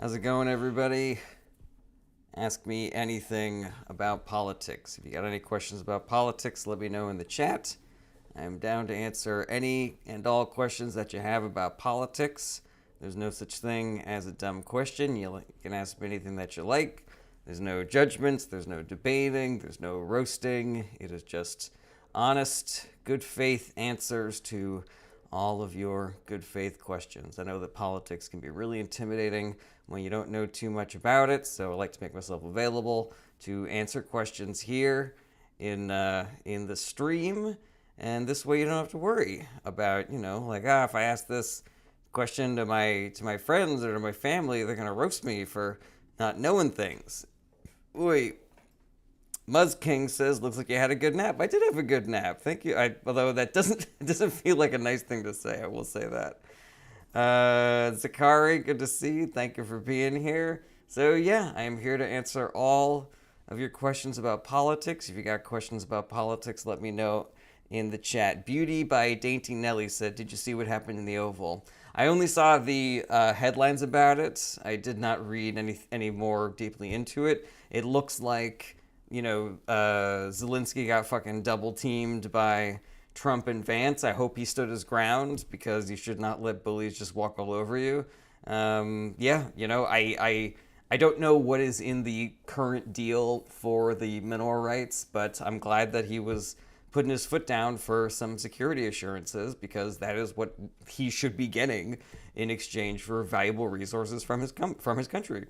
How's it going, everybody? Ask me anything about politics. If you got any questions about politics, let me know in the chat. I'm down to answer any and all questions that you have about politics. There's no such thing as a dumb question. You can ask me anything that you like. There's no judgments, there's no debating, there's no roasting. It is just honest, good faith answers to all of your good faith questions. I know that politics can be really intimidating when you don't know too much about it, so I like to make myself available to answer questions here in the stream, and this way you don't have to worry about, if I ask this question to my friends or to my family, they're gonna roast me for not knowing things. Wait, Muzz King says, "Looks like you had a good nap." I did have a good nap, thank you. Although that doesn't feel like a nice thing to say. I will say that. Zakari, good to see you. Thank you for being here. So yeah, I am here to answer all of your questions about politics. If you got questions about politics, let me know in the chat. Beauty by Dainty Nelly said, "Did you see what happened in the Oval?" I only saw the headlines about it. I did not read any more deeply into it. It looks like, Zelensky got fucking double teamed by Trump and Vance. I hope he stood his ground because you should not let bullies just walk all over you. I don't know what is in the current deal for the mineral rights, but I'm glad that he was putting his foot down for some security assurances because that is what he should be getting in exchange for valuable resources from his country.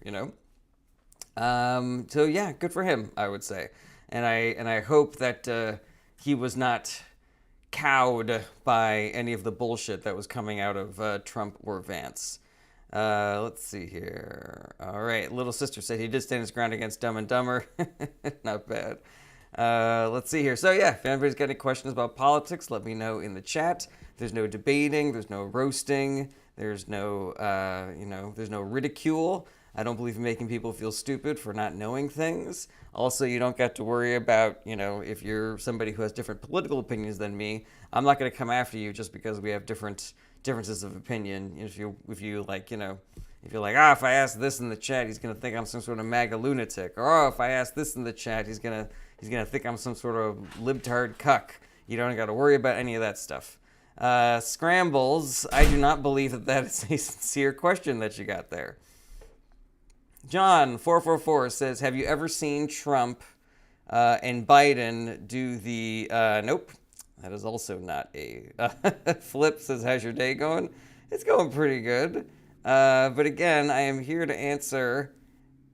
So yeah, good for him, I would say, and I hope that he was not cowed by any of the bullshit that was coming out of Trump or Vance. Let's see here. All right, little sister said he did stand his ground against Dumb and Dumber. Not bad. Let's see here. So yeah, if anybody's got any questions about politics, let me know in the chat. There's no debating. There's no roasting. There's no, there's no ridicule. I don't believe in making people feel stupid for not knowing things. Also, you don't get to worry about, if you're somebody who has different political opinions than me, I'm not going to come after you just because we have differences of opinion. If you're like, if you're like, if I ask this in the chat, he's going to think I'm some sort of MAGA lunatic. Or, if I ask this in the chat, he's going to think I'm some sort of libtard cuck. You don't got to worry about any of that stuff. Scrambles, I do not believe that is a sincere question that you got there. John444 says, "Have you ever seen Trump and Biden do the..." Nope. That is also not a... Flip says, "How's your day going?" It's going pretty good. But again, I am here to answer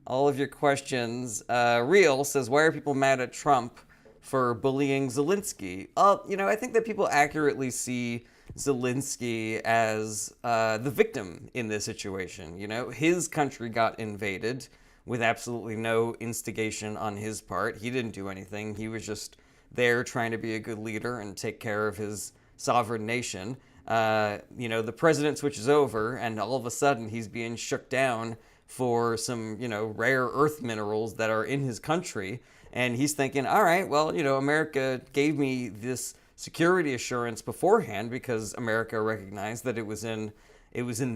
all of your questions. Real says, "Why are people mad at Trump for bullying Zelensky?" I think that people accurately see Zelensky as the victim in this situation. His country got invaded with absolutely no instigation on his part. He didn't do anything. He was just there trying to be a good leader and take care of his sovereign nation. The president switches over, and all of a sudden he's being shook down for some, rare earth minerals that are in his country. And he's thinking, all right, well, America gave me this security assurance beforehand because America recognized that it was in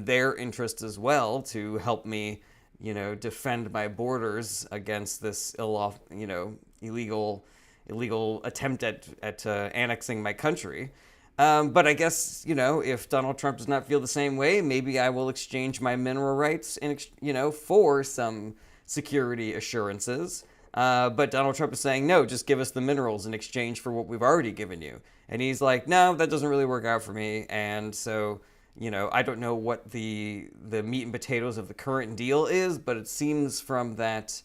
their interest as well to help me, defend my borders against this illegal attempt at annexing my country. But I guess, if Donald Trump does not feel the same way, maybe I will exchange my mineral rights for some security assurances. But Donald Trump is saying, no, just give us the minerals in exchange for what we've already given you. And he's like, no, that doesn't really work out for me. And so, I don't know what the meat and potatoes of the current deal is, but it seems from that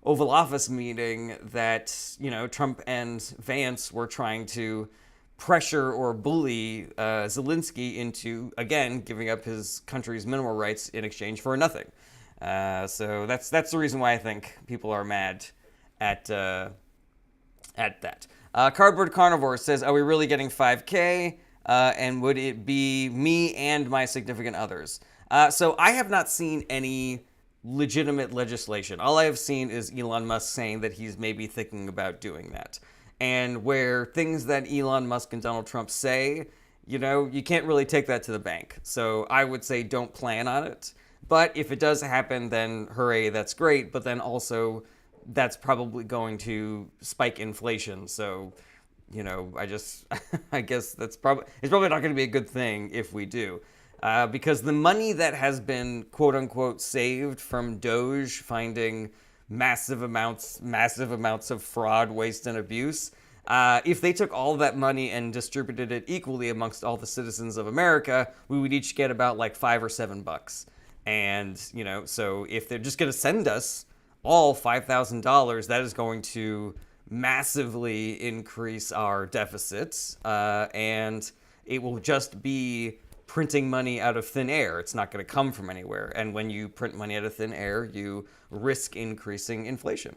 Oval Office meeting that, Trump and Vance were trying to pressure or bully Zelensky into, again, giving up his country's mineral rights in exchange for nothing. So that's the reason why I think people are mad at that. Cardboard Carnivore says, "Are we really getting 5K? And would it be me and my significant others?" So I have not seen any legitimate legislation. All I have seen is Elon Musk saying that he's maybe thinking about doing that. And where things that Elon Musk and Donald Trump say, you can't really take that to the bank. So I would say don't plan on it. But if it does happen, then hooray, that's great. But then also, that's probably going to spike inflation. So, I just, I guess it's probably not going to be a good thing if we do. Because the money that has been quote unquote saved from Doge finding massive amounts of fraud, waste, and abuse, if they took all that money and distributed it equally amongst all the citizens of America, we would each get about like $5 or $7. And, so if they're just going to send us all $5,000, that is going to massively increase our deficits. And it will just be printing money out of thin air. It's not going to come from anywhere. And when you print money out of thin air, you risk increasing inflation.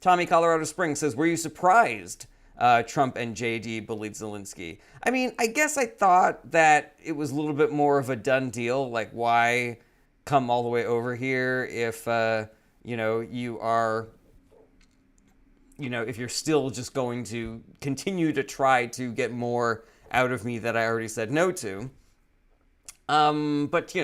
Tommy, Colorado Springs says, were you surprised Trump and JD bullied Zelensky? I mean, I guess I thought that it was a little bit more of a done deal. Like, why come all the way over here if, you are, if you're still just going to continue to try to get more out of me that I already said no to. But,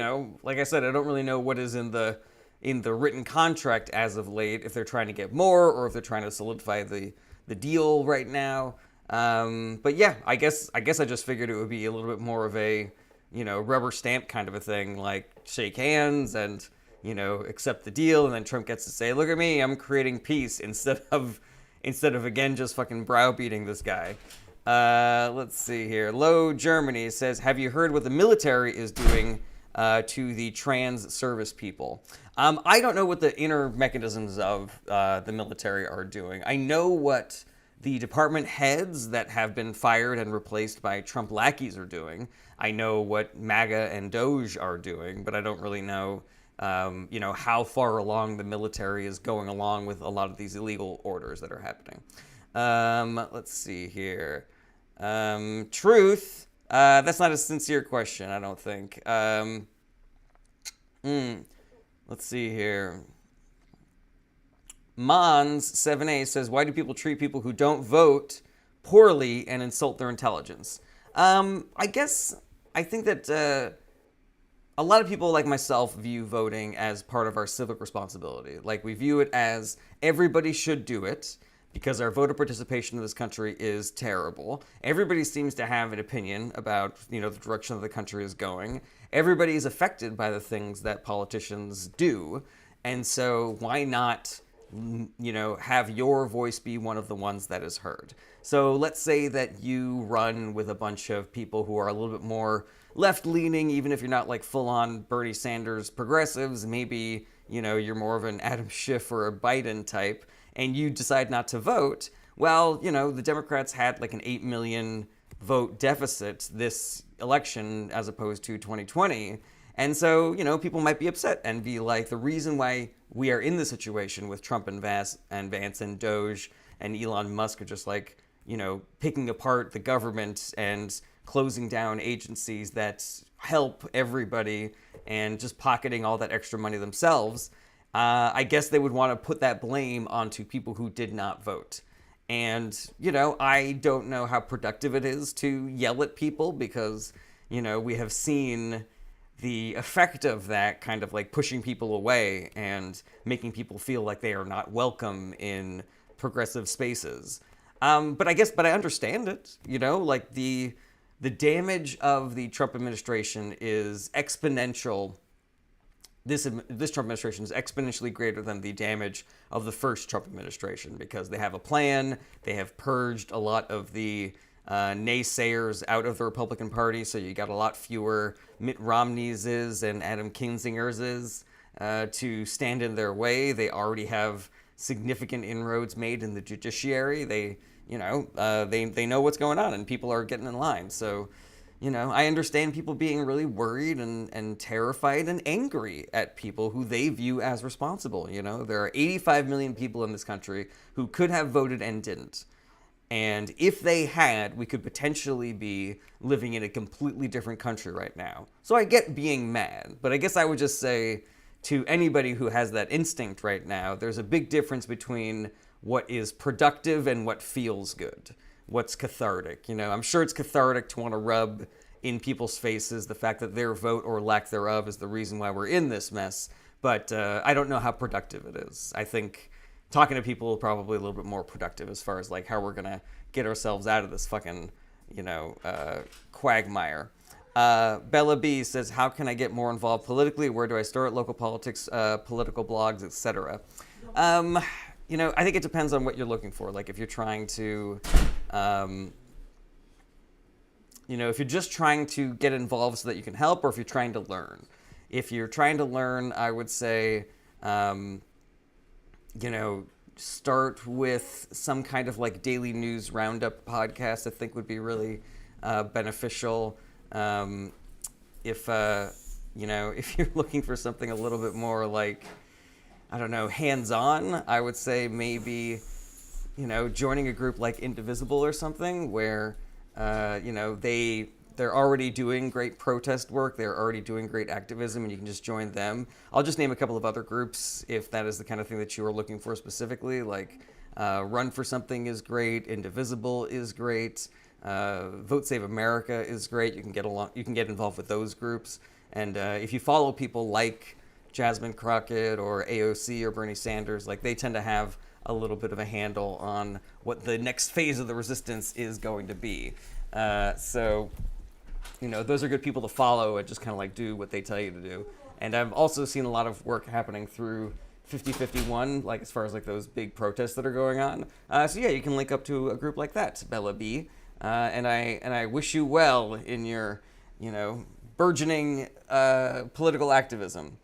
like I said, I don't really know what is in the written contract as of late, if they're trying to get more or if they're trying to solidify the deal right now. But yeah, I guess I just figured it would be a little bit more of a, rubber stamp kind of a thing, like shake hands and, accept the deal. And then Trump gets to say, look at me, I'm creating peace instead of again, just fucking browbeating this guy. Let's see here. Low Germany says, have you heard what the military is doing to the trans service people? I don't know what the inner mechanisms of the military are doing. I know what the department heads that have been fired and replaced by Trump lackeys are doing. I know what MAGA and Doge are doing, but I don't really know, how far along the military is going along with a lot of these illegal orders that are happening. Let's see here. Truth. That's not a sincere question, I don't think. Let's see here. Mons7A says, why do people treat people who don't vote poorly and insult their intelligence? I think that a lot of people like myself view voting as part of our civic responsibility. Like, we view it as everybody should do it because our voter participation in this country is terrible. Everybody seems to have an opinion about, the direction that the country is going. Everybody is affected by the things that politicians do. And so why not, have your voice be one of the ones that is heard? So let's say that you run with a bunch of people who are a little bit more left-leaning, even if you're not like full-on Bernie Sanders progressives. Maybe, you're more of an Adam Schiff or a Biden type, and you decide not to vote. Well, the Democrats had like an 8 million vote deficit this election as opposed to 2020. And so, people might be upset and be like, the reason why we are in this situation with Trump and Vance and Doge and Elon Musk are just like, picking apart the government and closing down agencies that help everybody and just pocketing all that extra money themselves. I guess they would want to put that blame onto people who did not vote. And, I don't know how productive it is to yell at people because, we have seen the effect of that kind of like pushing people away and making people feel like they are not welcome in progressive spaces. But I understand it, like the damage of the Trump administration is exponential. This Trump administration is exponentially greater than the damage of the first Trump administration because they have a plan. They have purged a lot of the naysayers out of the Republican Party, so you got a lot fewer Mitt Romney's and Adam Kinzinger's to stand in their way. They already have significant inroads made in the judiciary. They know what's going on, and people are getting in line. So, I understand people being really worried and terrified and angry at people who they view as responsible. There are 85 million people in this country who could have voted and didn't. And if they had, we could potentially be living in a completely different country right now. So I get being mad, but I guess I would just say to anybody who has that instinct right now, there's a big difference between what is productive and what feels good, what's cathartic. I'm sure it's cathartic to want to rub in people's faces the fact that their vote or lack thereof is the reason why we're in this mess. But I don't know how productive it is. I think talking to people is probably a little bit more productive as far as like how we're gonna get ourselves out of this fucking, quagmire. Bella B says, how can I get more involved politically? Where do I start? Local politics, political blogs, etc. I think it depends on what you're looking for. Like if you're trying to, if you're just trying to get involved so that you can help, or if you're trying to learn. If you're trying to learn, I would say, start with some kind of like daily news roundup podcast. I think would be really beneficial. If you're looking for something a little bit more like, I don't know, hands-on, I would say maybe, joining a group like Indivisible or something where, they're already doing great protest work. They're already doing great activism, and you can just join them. I'll just name a couple of other groups if that is the kind of thing that you are looking for specifically. Like Run for Something is great. Indivisible is great. Vote Save America is great. You can get involved with those groups. And if you follow people like Jasmine Crockett or AOC or Bernie Sanders, like they tend to have a little bit of a handle on what the next phase of the resistance is going to be. Those are good people to follow and just kind of like do what they tell you to do. And I've also seen a lot of work happening through 5051, like as far as like those big protests that are going on. You can link up to a group like that, Bella B. And I wish you well in your, burgeoning political activism.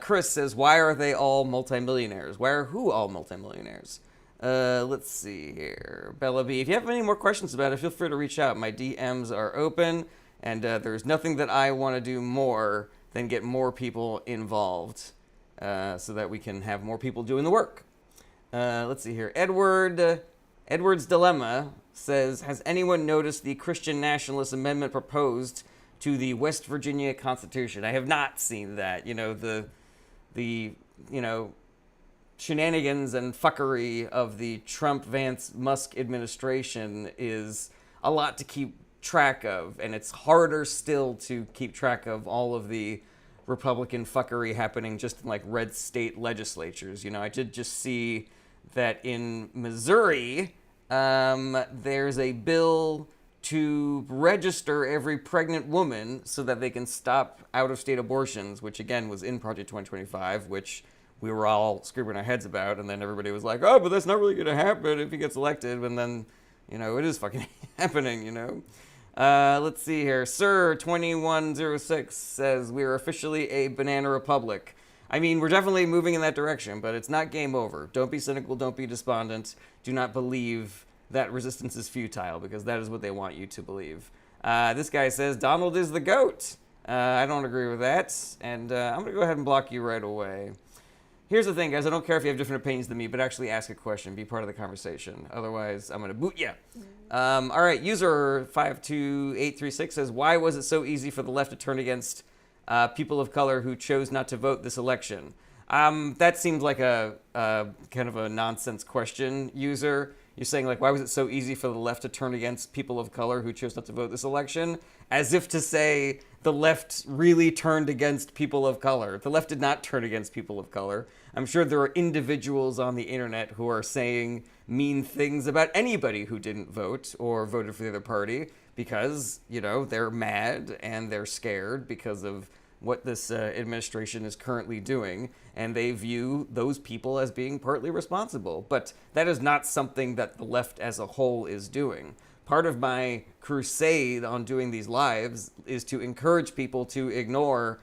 Chris says, why are they all multimillionaires? Why are who all multimillionaires? Let's see here. Bella B, if you have any more questions about it, feel free to reach out. My DMs are open, and there's nothing that I want to do more than get more people involved so that we can have more people doing the work. Let's see here. Edward's Dilemma says, has anyone noticed the Christian nationalist amendment proposed to the West Virginia Constitution? I have not seen that. The shenanigans and fuckery of the Trump-Vance-Musk administration is a lot to keep track of, and it's harder still to keep track of all of the Republican fuckery happening just in like red state legislatures. I did just see that in Missouri, there's a bill to register every pregnant woman so that they can stop out-of-state abortions, which again was in Project 2025, which we were all scraping our heads about, and then everybody was like, oh, but that's not really going to happen if he gets elected, and then, it is fucking happening, Let's see here. Sir 2106 says, we are officially a banana republic. I mean, we're definitely moving in that direction, but it's not game over. Don't be cynical, don't be despondent. Do not believe that resistance is futile, because that is what they want you to believe. This guy says, Donald is the GOAT. I don't agree with that, and I'm going to go ahead and block you right away. Here's the thing, guys. I don't care if you have different opinions than me, but actually ask a question. Be part of the conversation. Otherwise, I'm going to boot you. All right, user 52836 says, why was it so easy for the left to turn against people of color who chose not to vote this election? That seemed like a kind of a nonsense question, user. You're saying, like, why was it so easy for the left to turn against people of color who chose not to vote this election? As if to say the left really turned against people of color. The left did not turn against people of color. I'm sure there are individuals on the internet who are saying mean things about anybody who didn't vote or voted for the other party because, they're mad and they're scared because of what this administration is currently doing, and they view those people as being partly responsible. But that is not something that the left as a whole is doing. Part of my crusade on doing these lives is to encourage people to ignore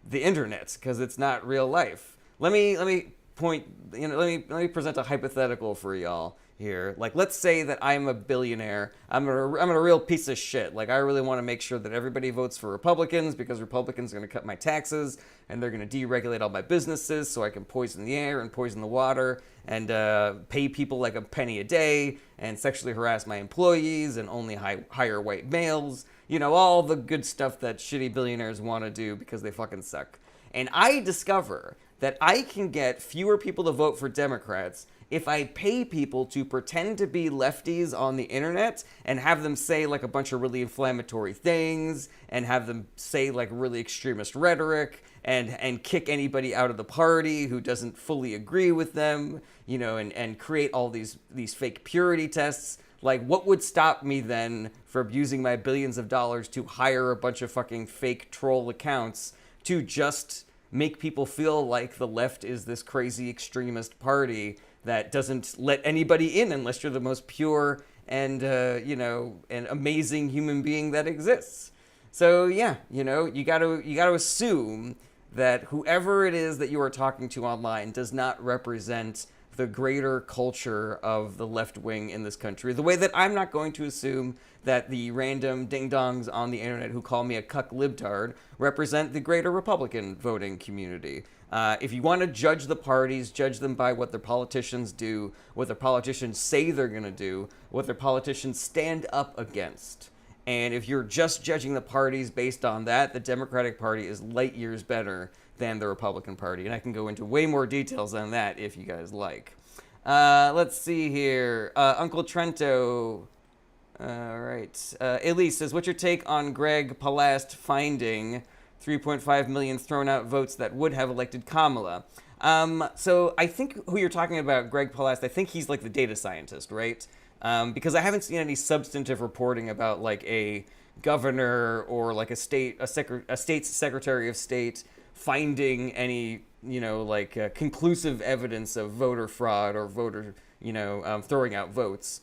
the internet because it's not real life. Let me present a hypothetical for y'all here. Like, let's say that I'm a billionaire. I'm a real piece of shit. Like, I really want to make sure that everybody votes for Republicans because Republicans are going to cut my taxes and they're going to deregulate all my businesses so I can poison the air and poison the water and pay people like a penny a day and sexually harass my employees and only hire white males. All the good stuff that shitty billionaires want to do because they fucking suck. And I discover that I can get fewer people to vote for Democrats if I pay people to pretend to be lefties on the internet and have them say like a bunch of really inflammatory things and have them say like really extremist rhetoric and kick anybody out of the party who doesn't fully agree with them, you know, and create all these fake purity tests. Like, what would stop me then from using my billions of dollars to hire a bunch of fucking fake troll accounts to just make people feel like the left is this crazy extremist party that doesn't let anybody in unless you're the most pure and, you know, an amazing human being that exists. So, yeah, you know, you got to assume that whoever it is that you are talking to online does not represent the greater culture of the left wing in this country. The way that I'm not going to assume that the random ding-dongs on the internet who call me a cuck libtard represent the greater Republican voting community. If you want to judge the parties, judge them by what their politicians do, what their politicians say they're going to do, what their politicians stand up against. And if you're just judging the parties based on that, the Democratic Party is light years better than the Republican Party. And I can go into way more details on that if you guys like. Let's see here. Uncle Trento. All right. Elise says, what's your take on Greg Palast finding 3.5 million thrown out votes that would have elected Kamala? So I think who you're talking about, Greg Palast, I think he's like the data scientist, right? Because I haven't seen any substantive reporting about like a governor or like a state's secretary of state finding any, you know, like conclusive evidence of voter fraud or voter, you know, throwing out votes.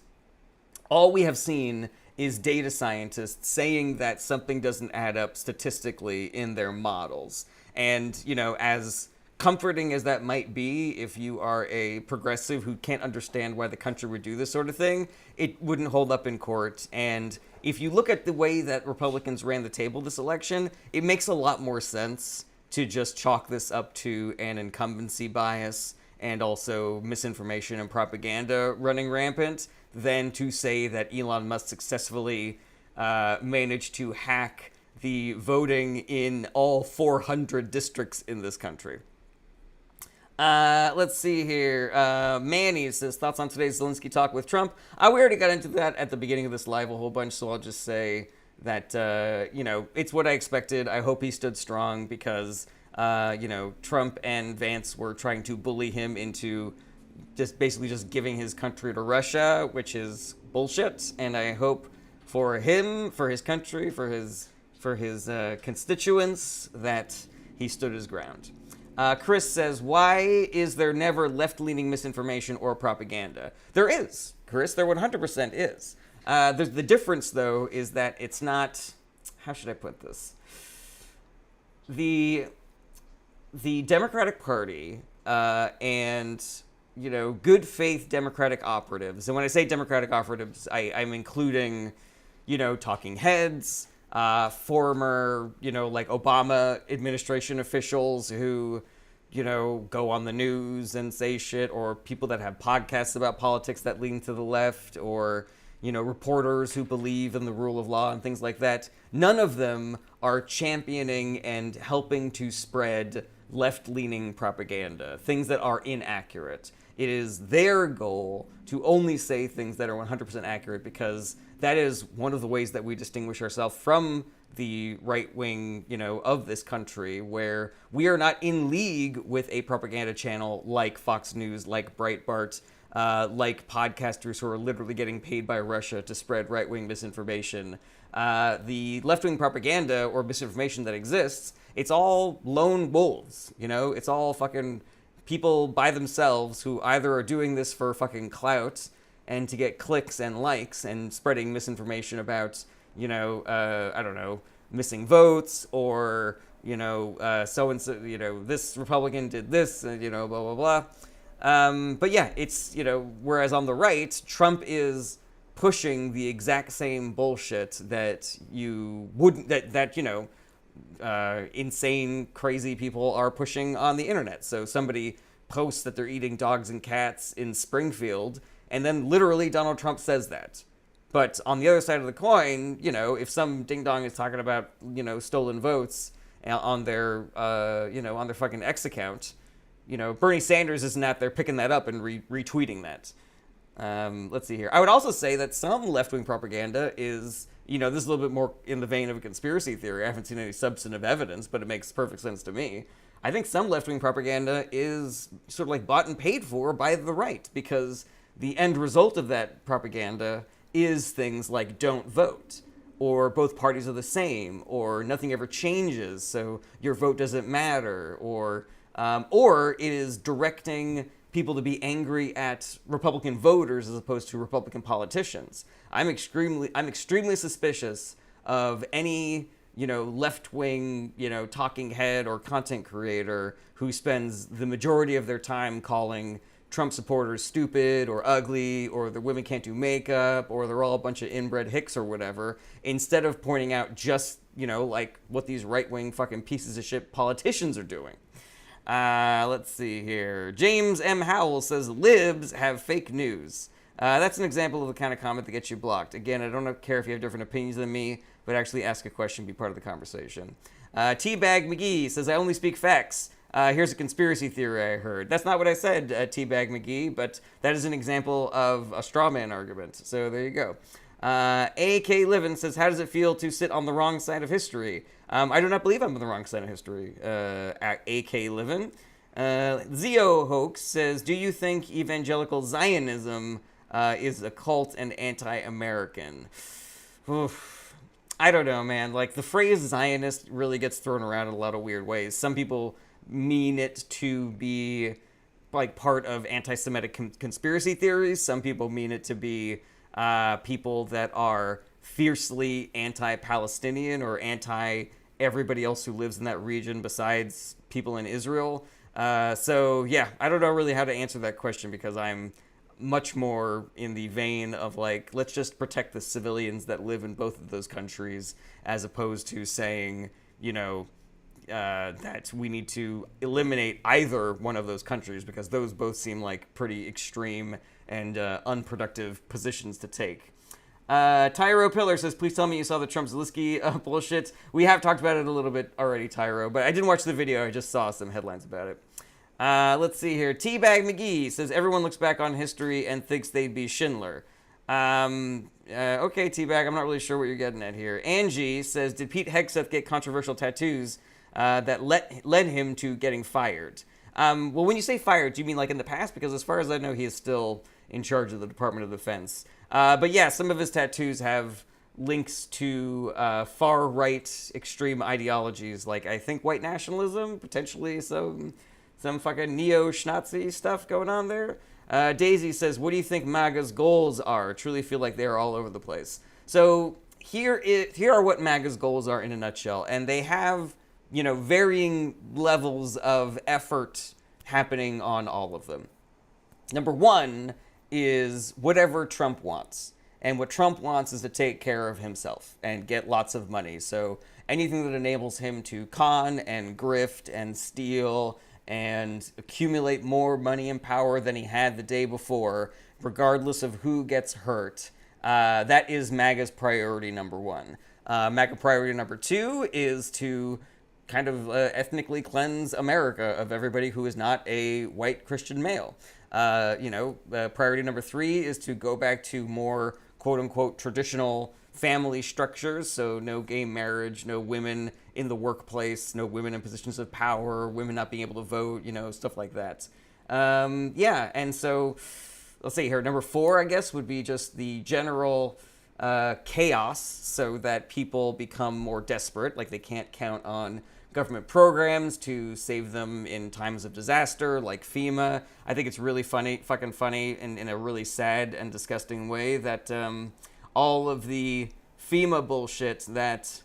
All we have seen is data scientists saying that something doesn't add up statistically in their models. And, you know, as comforting as that might be, if you are a progressive who can't understand why the country would do this sort of thing, it wouldn't hold up in court. And if you look at the way that Republicans ran the table this election, it makes a lot more sense to just chalk this up to an incumbency bias and also misinformation and propaganda running rampant than to say that Elon Musk successfully managed to hack the voting in all 400 districts in this country. Let's see here. Manny says, thoughts on today's Zelensky talk with Trump? We already got into that at the beginning of this live a whole bunch, so I'll just say that, you know, it's what I expected. I hope he stood strong because, you know, Trump and Vance were trying to bully him into just basically just giving his country to Russia, which is bullshit. And I hope for him, for his country, for his constituents, that he stood his ground. Chris says, why is there never left-leaning misinformation or propaganda? There is, Chris. There 100% is. The difference, though, is that it's not... How should I put this? The Democratic Party and, you know, good faith Democratic operatives, and when I say Democratic operatives, I'm including, you know, talking heads, former, you know, like Obama administration officials who, you know, go on the news and say shit, or people that have podcasts about politics that lean to the left, or, you know, reporters who believe in the rule of law and things like that. None of them are championing and helping to spread left-leaning propaganda, things that are inaccurate. It is their goal to only say things that are 100% accurate because that is one of the ways that we distinguish ourselves from the right wing, you know, of this country, where we are not in league with a propaganda channel like Fox News, like Breitbart, like podcasters who are literally getting paid by Russia to spread right-wing misinformation. The left-wing propaganda or misinformation that exists, it's all lone wolves, you know? It's all fucking people by themselves who either are doing this for fucking clout and to get clicks and likes and spreading misinformation about, you know, I don't know, missing votes or, you know, so-and-so, you know, this Republican did this, you know, blah, blah, blah. But yeah, it's, you know, whereas on the right, Trump is pushing the exact same bullshit that you wouldn't, that you know, insane, crazy people are pushing on the internet. So somebody posts that they're eating dogs and cats in Springfield, and then literally Donald Trump says that. But on the other side of the coin, you know, if some ding-dong is talking about, you know, stolen votes on their, you know, on their fucking X account, Bernie Sanders isn't out there picking that up and retweeting that. Let's see here. I would also say that some left-wing propaganda is, this is a little bit more in the vein of a conspiracy theory. I haven't seen any substantive evidence, but it makes perfect sense to me. I think some left-wing propaganda is sort of like bought and paid for by the right, because the end result of that propaganda is things like don't vote, or both parties are the same, or nothing ever changes, so your vote doesn't matter, or it is directing people to be angry at Republican voters as opposed to Republican politicians. I'm extremely suspicious of any left-wing talking head or content creator who spends the majority of their time calling Trump supporters stupid or ugly, or the women can't do makeup, or they're all a bunch of inbred hicks or whatever, instead of pointing out just like what these right-wing fucking pieces of shit politicians are doing. Let's see here. James M. Howell says libs have fake news. That's an example of the kind of comment that gets you blocked. Again, I don't care if you have different opinions than me, but actually ask a question, be part of the conversation. Teabag McGee says, I only speak facts. Here's a conspiracy theory I heard. That's not what I said, Teabag McGee, but that is an example of a straw man argument. So there you go. A.K. Livin says, how does it feel to sit on the wrong side of history? I do not believe I'm on the wrong side of history, A.K. Livin. Zio Hoax says, do you think evangelical Zionism is a cult and anti-American? Oof. I don't know, man. Like, the phrase Zionist really gets thrown around in a lot of weird ways. Some people mean it to be like part of anti-Semitic conspiracy theories. Some people mean it to be people that are fiercely anti-Palestinian or anti-everybody else who lives in that region besides people in Israel. So yeah, I don't know really how to answer that question, because I'm much more in the vein of like, let's just protect the civilians that live in both of those countries, as opposed to saying, that we need to eliminate either one of those countries, because those both seem like pretty extreme and unproductive positions to take. Tyro Pillar says, please tell me you saw the Trump Zelensky bullshit. We have talked about it a little bit already, Tyro, but I didn't watch the video. I just saw some headlines about it. Let's see here. Teabag McGee says, everyone looks back on history and thinks they'd be Schindler. Okay, Teabag, I'm not really sure what you're getting at here. Angie says, did Pete Hegseth get controversial tattoos that led him to getting fired? Well, when you say fired, do you mean like in the past? Because as far as I know, he is still in charge of the Department of Defense. But yeah, some of his tattoos have links to far-right extreme ideologies, like I think white nationalism, potentially some fucking neo-Schnazi stuff going on there. Daisy says, what do you think MAGA's goals are? I truly feel like they're all over the place. So here are what MAGA's goals are in a nutshell, and they have varying levels of effort happening on all of them. Number one is whatever Trump wants. And what Trump wants is to take care of himself and get lots of money. So anything that enables him to con and grift and steal and accumulate more money and power than he had the day before, regardless of who gets hurt, that is MAGA's priority number one. MAGA priority number two is to kind of ethnically cleanse America of everybody who is not a white Christian male. Priority number three is to go back to more quote-unquote traditional family structures, so no gay marriage, no women in the workplace, no women in positions of power, women not being able to vote, stuff like that. And so let's see here. Number four, I guess, would be just the general chaos, so that people become more desperate, like they can't count on government programs to save them in times of disaster, like FEMA. I think it's really fucking funny, and in a really sad and disgusting way, that all of the FEMA bullshit that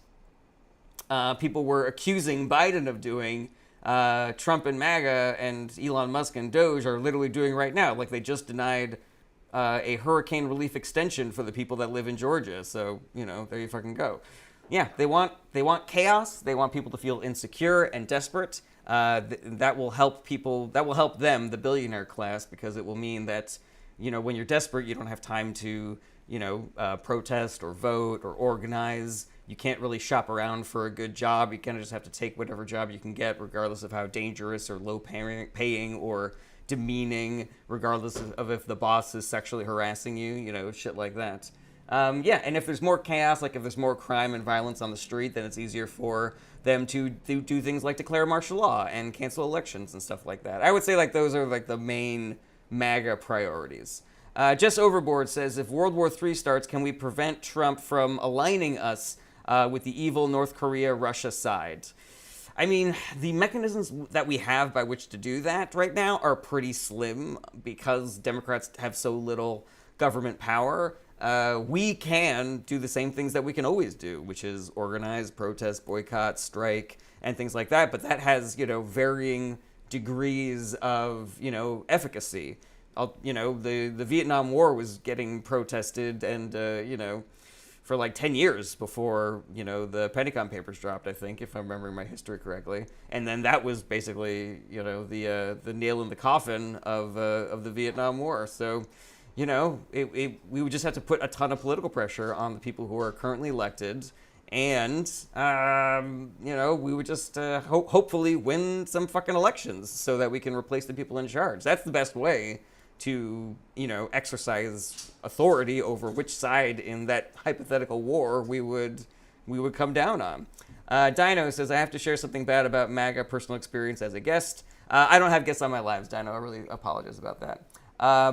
people were accusing Biden of doing, Trump and MAGA and Elon Musk and Doge are literally doing right now. Like, they just denied a hurricane relief extension for the people that live in Georgia. So, there you fucking go. Yeah, they want chaos. They want people to feel insecure and desperate. That will help people. That will help them, the billionaire class, because it will mean that, when you're desperate, you don't have time to, protest or vote or organize. you can't really shop around for a good job. You kind of just have to take whatever job you can get, regardless of how dangerous or low paying or demeaning, regardless of if the boss is sexually harassing you, you know, shit like that. Yeah, and if there's more chaos, like if there's more crime and violence on the street, then it's easier for them to do things like declare martial law and cancel elections and stuff like that. I would say like those are like the main MAGA priorities. Just Overboard says, if World War III starts, can we prevent Trump from aligning us with the evil North Korea-Russia side? I mean, the mechanisms that we have by which to do that right now are pretty slim because Democrats have so little government power. We can do the same things that we can always do, which is organize, protest, boycott, strike, and things like that. But that has, you know, varying degrees of, you know, efficacy. You know, the Vietnam War was getting protested and, you know, for like 10 years before, you know, the Pentagon Papers dropped, I think, if I'm remembering my history correctly. And then that was basically, you know, the nail in the coffin of the Vietnam War. So, you know, we would just have to put a ton of political pressure on the people who are currently elected. And, you know, we would just hopefully win some fucking elections so that we can replace the people in charge. That's the best way to, you know, exercise authority over which side in that hypothetical war we would come down on. Dino says, I have to share something bad about MAGA personal experience as a guest. I don't have guests on my lives, Dino. I really apologize about that.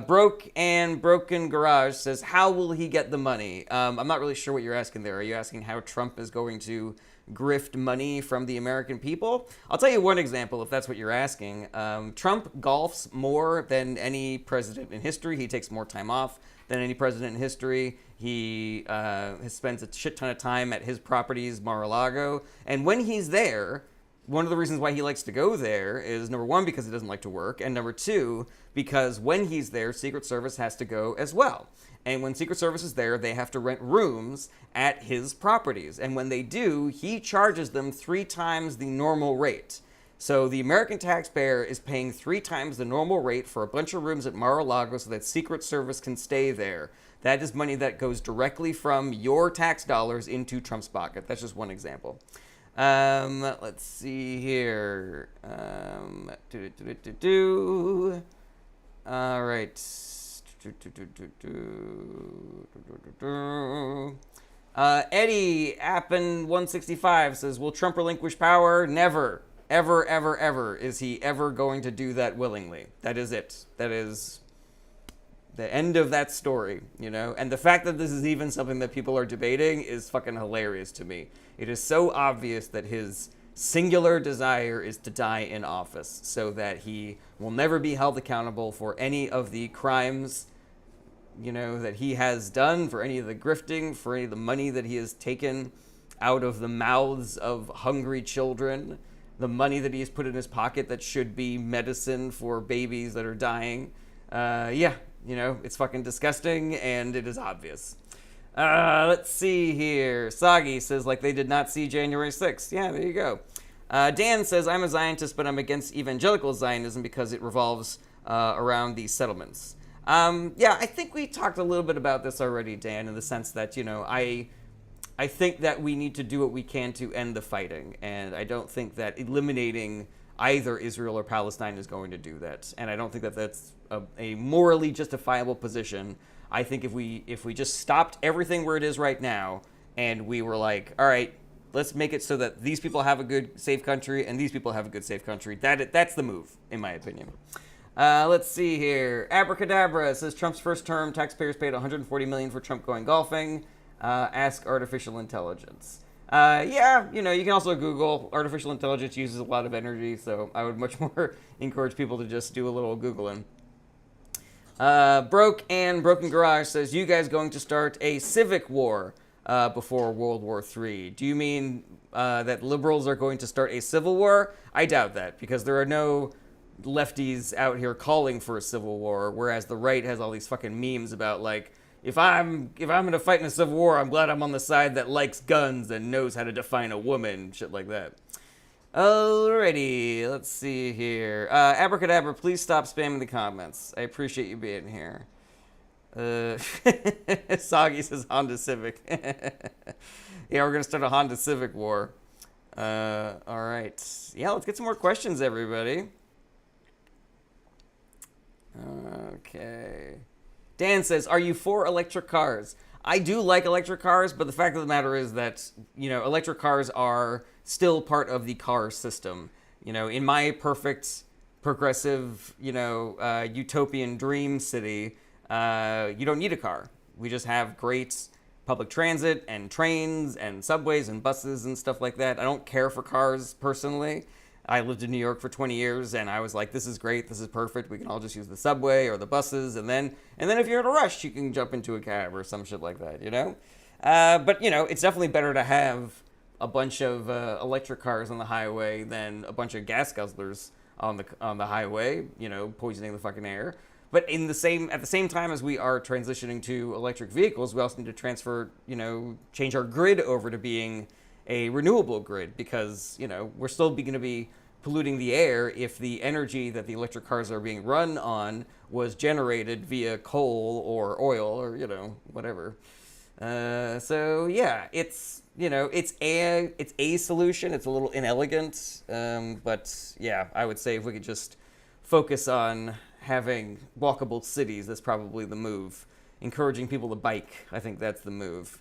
Broke and Broken Garage says, how will he get the money? I'm not really sure what you're asking there. Are you asking how Trump is going to grift money from the American people? I'll tell you one example if that's what you're asking. Trump golfs more than any president in history. He takes more time off than any president in history. He spends a shit ton of time at his properties, Mar-a-Lago. And when he's there, one of the reasons why he likes to go there is, number one, because he doesn't like to work, and number two, because when he's there, Secret Service has to go as well. And when Secret Service is there, they have to rent rooms at his properties. And when they do, he charges them 3 times the normal rate. So the American taxpayer is paying 3 times the normal rate for a bunch of rooms at Mar-a-Lago so that Secret Service can stay there. That is money that goes directly from your tax dollars into Trump's pocket. That's just one example. Let's see here. All right. Eddie Appen 165 says, will Trump relinquish power? Never. Ever, ever, ever is he ever going to do that willingly. That is it. That is the end of that story, you know? And the fact that this is even something that people are debating is fucking hilarious to me. It is so obvious that his singular desire is to die in office so that he will never be held accountable for any of the crimes, you know, that he has done, for any of the grifting, for any of the money that he has taken out of the mouths of hungry children, the money that he has put in his pocket that should be medicine for babies that are dying. Yeah, you know, it's fucking disgusting and it is obvious. Let's see here. Sagi says, like, they did not see January 6th. Yeah, there you go. Dan says, I'm a Zionist, but I'm against evangelical Zionism because it revolves around these settlements. Yeah, I think we talked a little bit about this already, Dan, in the sense that, you know, I think that we need to do what we can to end the fighting, and I don't think that eliminating either Israel or Palestine is going to do that. And I don't think that that's a morally justifiable position. I think if we just stopped everything where it is right now, and we were like, all right, let's make it so that these people have a good, safe country, and these people have a good, safe country, that's the move, in my opinion. Let's see here. Abracadabra says, Trump's first term, taxpayers paid $140 million for Trump going golfing. Ask artificial intelligence. Yeah, you know, you can also Google. Artificial intelligence uses a lot of energy, so I would much more encourage people to just do a little Googling. Broke and Broken Garage says, you guys going to start a civic war before World War III? Do you mean that liberals are going to start a civil war? I doubt that, because there are no lefties out here calling for a civil war, whereas the right has all these fucking memes about, like, if I'm gonna fight in a civil war, I'm glad I'm on the side that likes guns and knows how to define a woman, shit like that. Alrighty, let's see here. Abracadabra, please stop spamming the comments. I appreciate you being here. Soggy says Honda Civic. Yeah, we're gonna start a Honda Civic war. All right. Yeah, let's get some more questions, everybody. Okay. Dan says, "Are you for electric cars?" I do like electric cars, but the fact of the matter is that, electric cars are still part of the car system. In my perfect, progressive, utopian dream city, you don't need a car. We just have great public transit and trains and subways and buses and stuff like that. I don't care for cars personally. I lived in New York for 20 years, and I was like, this is great, this is perfect. We can all just use the subway or the buses, and then if you're in a rush, you can jump into a cab or some shit like that, But, it's definitely better to have a bunch of electric cars on the highway than a bunch of gas guzzlers on the highway, poisoning the fucking air. But at the same time as we are transitioning to electric vehicles, we also need to change our grid over to being a renewable grid, because we're still going to be polluting the air if the energy that the electric cars are being run on was generated via coal or oil or whatever. So yeah, it's a solution. It's a little inelegant, but yeah, I would say if we could just focus on having walkable cities, that's probably the move. Encouraging people to bike, I think that's the move.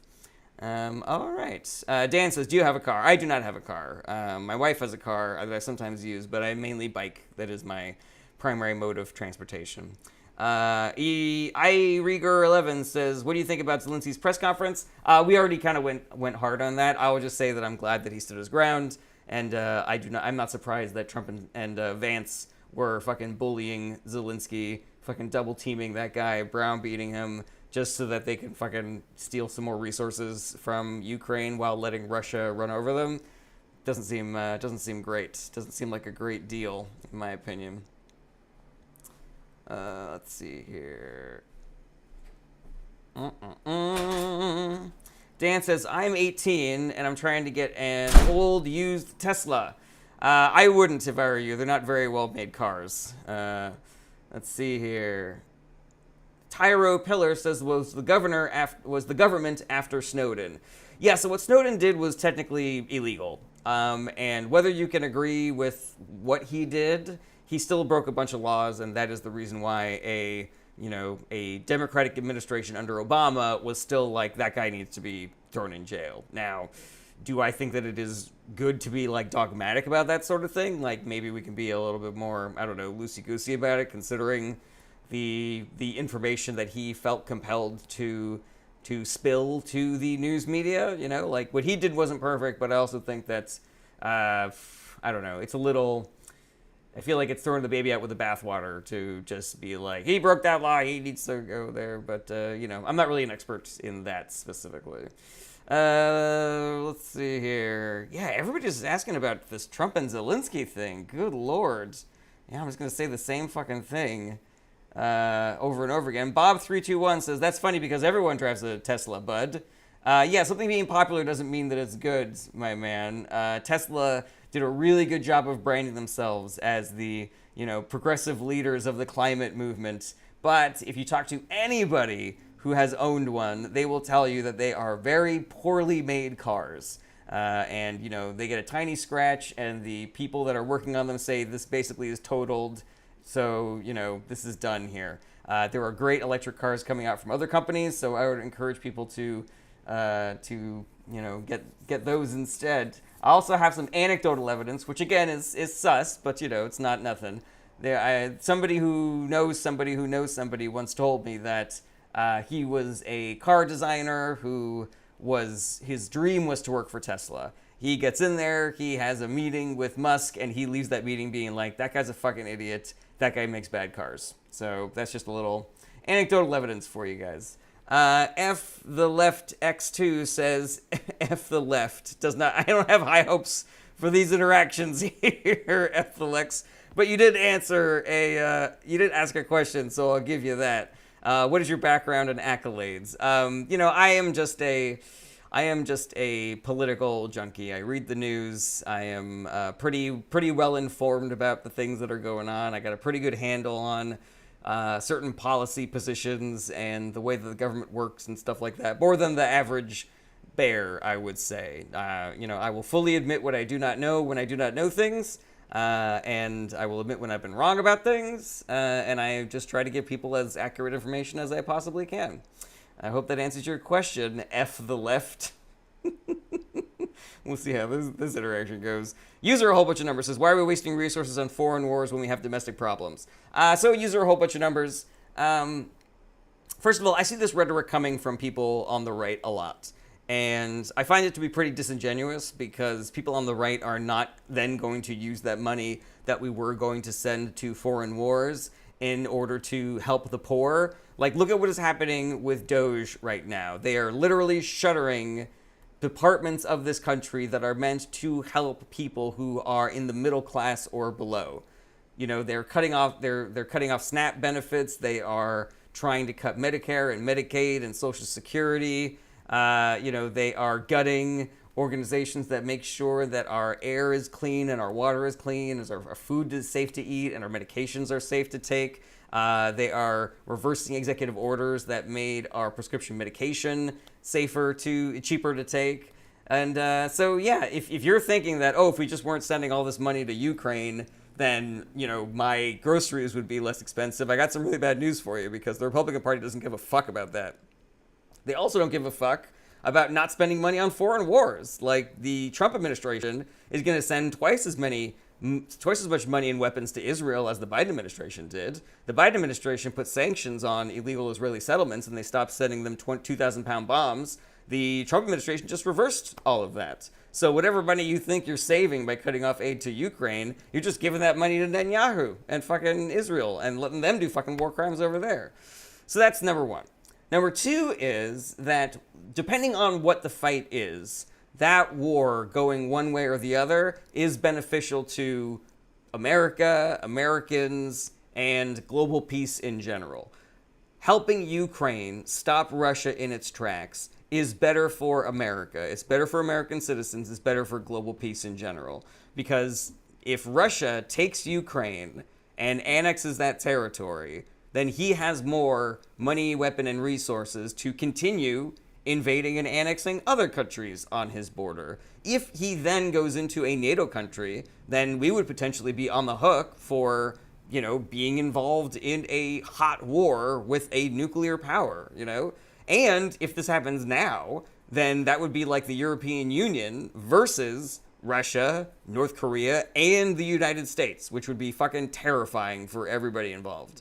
All right. Dan says, "Do you have a car?" I do not have a car. My wife has a car that I sometimes use, but I mainly bike. That is my primary mode of transportation. Rieger11 says, "What do you think about Zelensky's press conference?" We already kind of went hard on that. I will just say that I'm glad that he stood his ground, and I'm not surprised that Trump and Vance were fucking bullying Zelensky, fucking double teaming that guy, browbeating him, just so that they can fucking steal some more resources from Ukraine while letting Russia run over them. Doesn't seem great. Doesn't seem like a great deal, in my opinion. Let's see here. Dan says, "I'm 18 and I'm trying to get an old used Tesla." I wouldn't if I were you. They're not very well made cars. Let's see here. Tyro Pillar says, was the government after Snowden? Yeah, so what Snowden did was technically illegal. And whether you can agree with what he did, he still broke a bunch of laws, and that is the reason why a Democratic administration under Obama was still like, that guy needs to be thrown in jail. Now, do I think that it is good to be like dogmatic about that sort of thing? Like, maybe we can be a little bit more, I don't know, loosey-goosey about it, considering the information that he felt compelled to spill to the news media. Like, what he did wasn't perfect, but I also think that's I don't know, it's a little, I feel like it's throwing the baby out with the bathwater to just be like, he broke that law, he needs to go there. But I'm not really an expert in that specifically. Let's see here. Yeah, everybody's just asking about this Trump and Zelensky thing. Good lord. Yeah, I'm just gonna say the same fucking thing over and over again. Bob321 says, "That's funny because everyone drives a Tesla, bud." Yeah, something being popular doesn't mean that it's good, my man. Tesla did a really good job of branding themselves as the, progressive leaders of the climate movement. But if you talk to anybody who has owned one, they will tell you that they are very poorly made cars. And, they get a tiny scratch, and the people that are working on them say this basically is totaled. So, this is done here. There are great electric cars coming out from other companies, so I would encourage people to get those instead. I also have some anecdotal evidence, which again is sus, but it's not nothing. Somebody who knows somebody once told me that he was a car designer who his dream was to work for Tesla. He gets in there, he has a meeting with Musk, and he leaves that meeting being like, that guy's a fucking idiot. That guy makes bad cars. So that's just a little anecdotal evidence for you guys. F the left X2 says, F the left does not, I don't have high hopes for these interactions here, F the Lex. But you did ask a question, so I'll give you that. What is your background and accolades? I am just a political junkie. I read the news. I am pretty well informed about the things that are going on. I got a pretty good handle on certain policy positions and the way that the government works and stuff like that, more than the average bear, I would say. I will fully admit what I do not know when I do not know things, and I will admit when I've been wrong about things, and I just try to give people as accurate information as I possibly can. I hope that answers your question, F the left. We'll see how this interaction goes. User a whole bunch of numbers says, why are we wasting resources on foreign wars when we have domestic problems? So user a whole bunch of numbers. First of all, I see this rhetoric coming from people on the right a lot. And I find it to be pretty disingenuous because people on the right are not then going to use that money that we were going to send to foreign wars in order to help the poor. Like, look at what is happening with Doge right now. They are literally shuttering departments of this country that are meant to help people who are in the middle class or below. They're cutting off they're cutting off SNAP benefits. They are trying to cut Medicare and Medicaid and Social Security. They are gutting organizations that make sure that our air is clean and our water is clean, and our food is safe to eat, and our medications are safe to take. They are reversing executive orders that made our prescription medication cheaper to take. And if you're thinking that, if we just weren't sending all this money to Ukraine, then, my groceries would be less expensive, I got some really bad news for you, because the Republican Party doesn't give a fuck about that. They also don't give a fuck about not spending money on foreign wars. Like, the Trump administration is going to send twice as much money and weapons to Israel as the Biden administration did. The Biden administration put sanctions on illegal Israeli settlements, and they stopped sending them 2,000-pound bombs. The Trump administration just reversed all of that. So whatever money you think you're saving by cutting off aid to Ukraine, you're just giving that money to Netanyahu and fucking Israel and letting them do fucking war crimes over there. So that's number one. Number two is that depending on what the fight is, that war going one way or the other is beneficial to America, Americans, and global peace in general. Helping Ukraine stop Russia in its tracks is better for America. It's better for American citizens. It's better for global peace in general. Because if Russia takes Ukraine and annexes that territory, then he has more money, weapon, and resources to continue invading and annexing other countries on his border. If he then goes into a NATO country, then we would potentially be on the hook for, being involved in a hot war with a nuclear power, And if this happens now, then that would be like the European Union versus Russia, North Korea, and the United States, which would be fucking terrifying for everybody involved.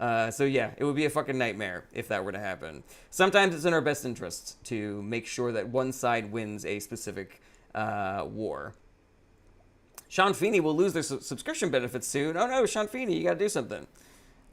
It would be a fucking nightmare if that were to happen. Sometimes it's in our best interest to make sure that one side wins a specific war. Sean Feeney will lose their subscription benefits soon. Oh no, Sean Feeney, you gotta do something.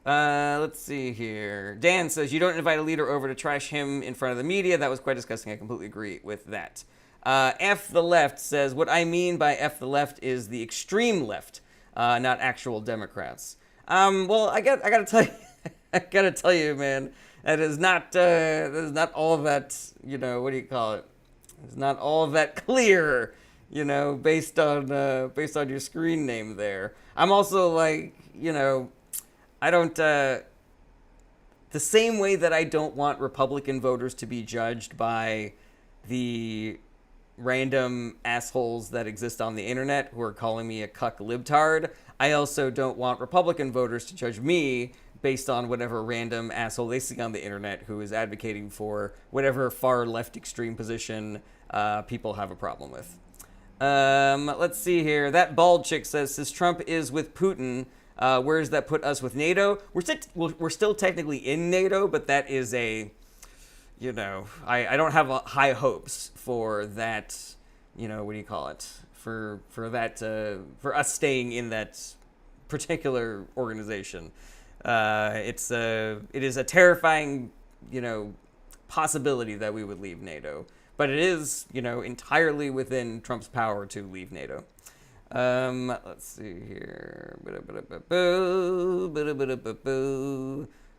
Let's see here. Dan says, you don't invite a leader over to trash him in front of the media. That was quite disgusting. I completely agree with that. F the left says, what I mean by F the left is the extreme left, not actual Democrats. I gotta tell you, man, that is not all of that, what do you call it? It's not all of that clear, based on your screen name there. I'm also like, I don't, the same way that I don't want Republican voters to be judged by the random assholes that exist on the internet who are calling me a cuck libtard, I also don't want Republican voters to judge me based on whatever random asshole they see on the internet who is advocating for whatever far left extreme position people have a problem with. Let's see here. That bald chick says Trump is with Putin, where does that put us with NATO? We're still technically in NATO, but that is a, I don't have high hopes for that, what do you call it? For that, for us staying in that particular organization. It is a terrifying, possibility that we would leave NATO, but it is, entirely within Trump's power to leave NATO. Let's see here.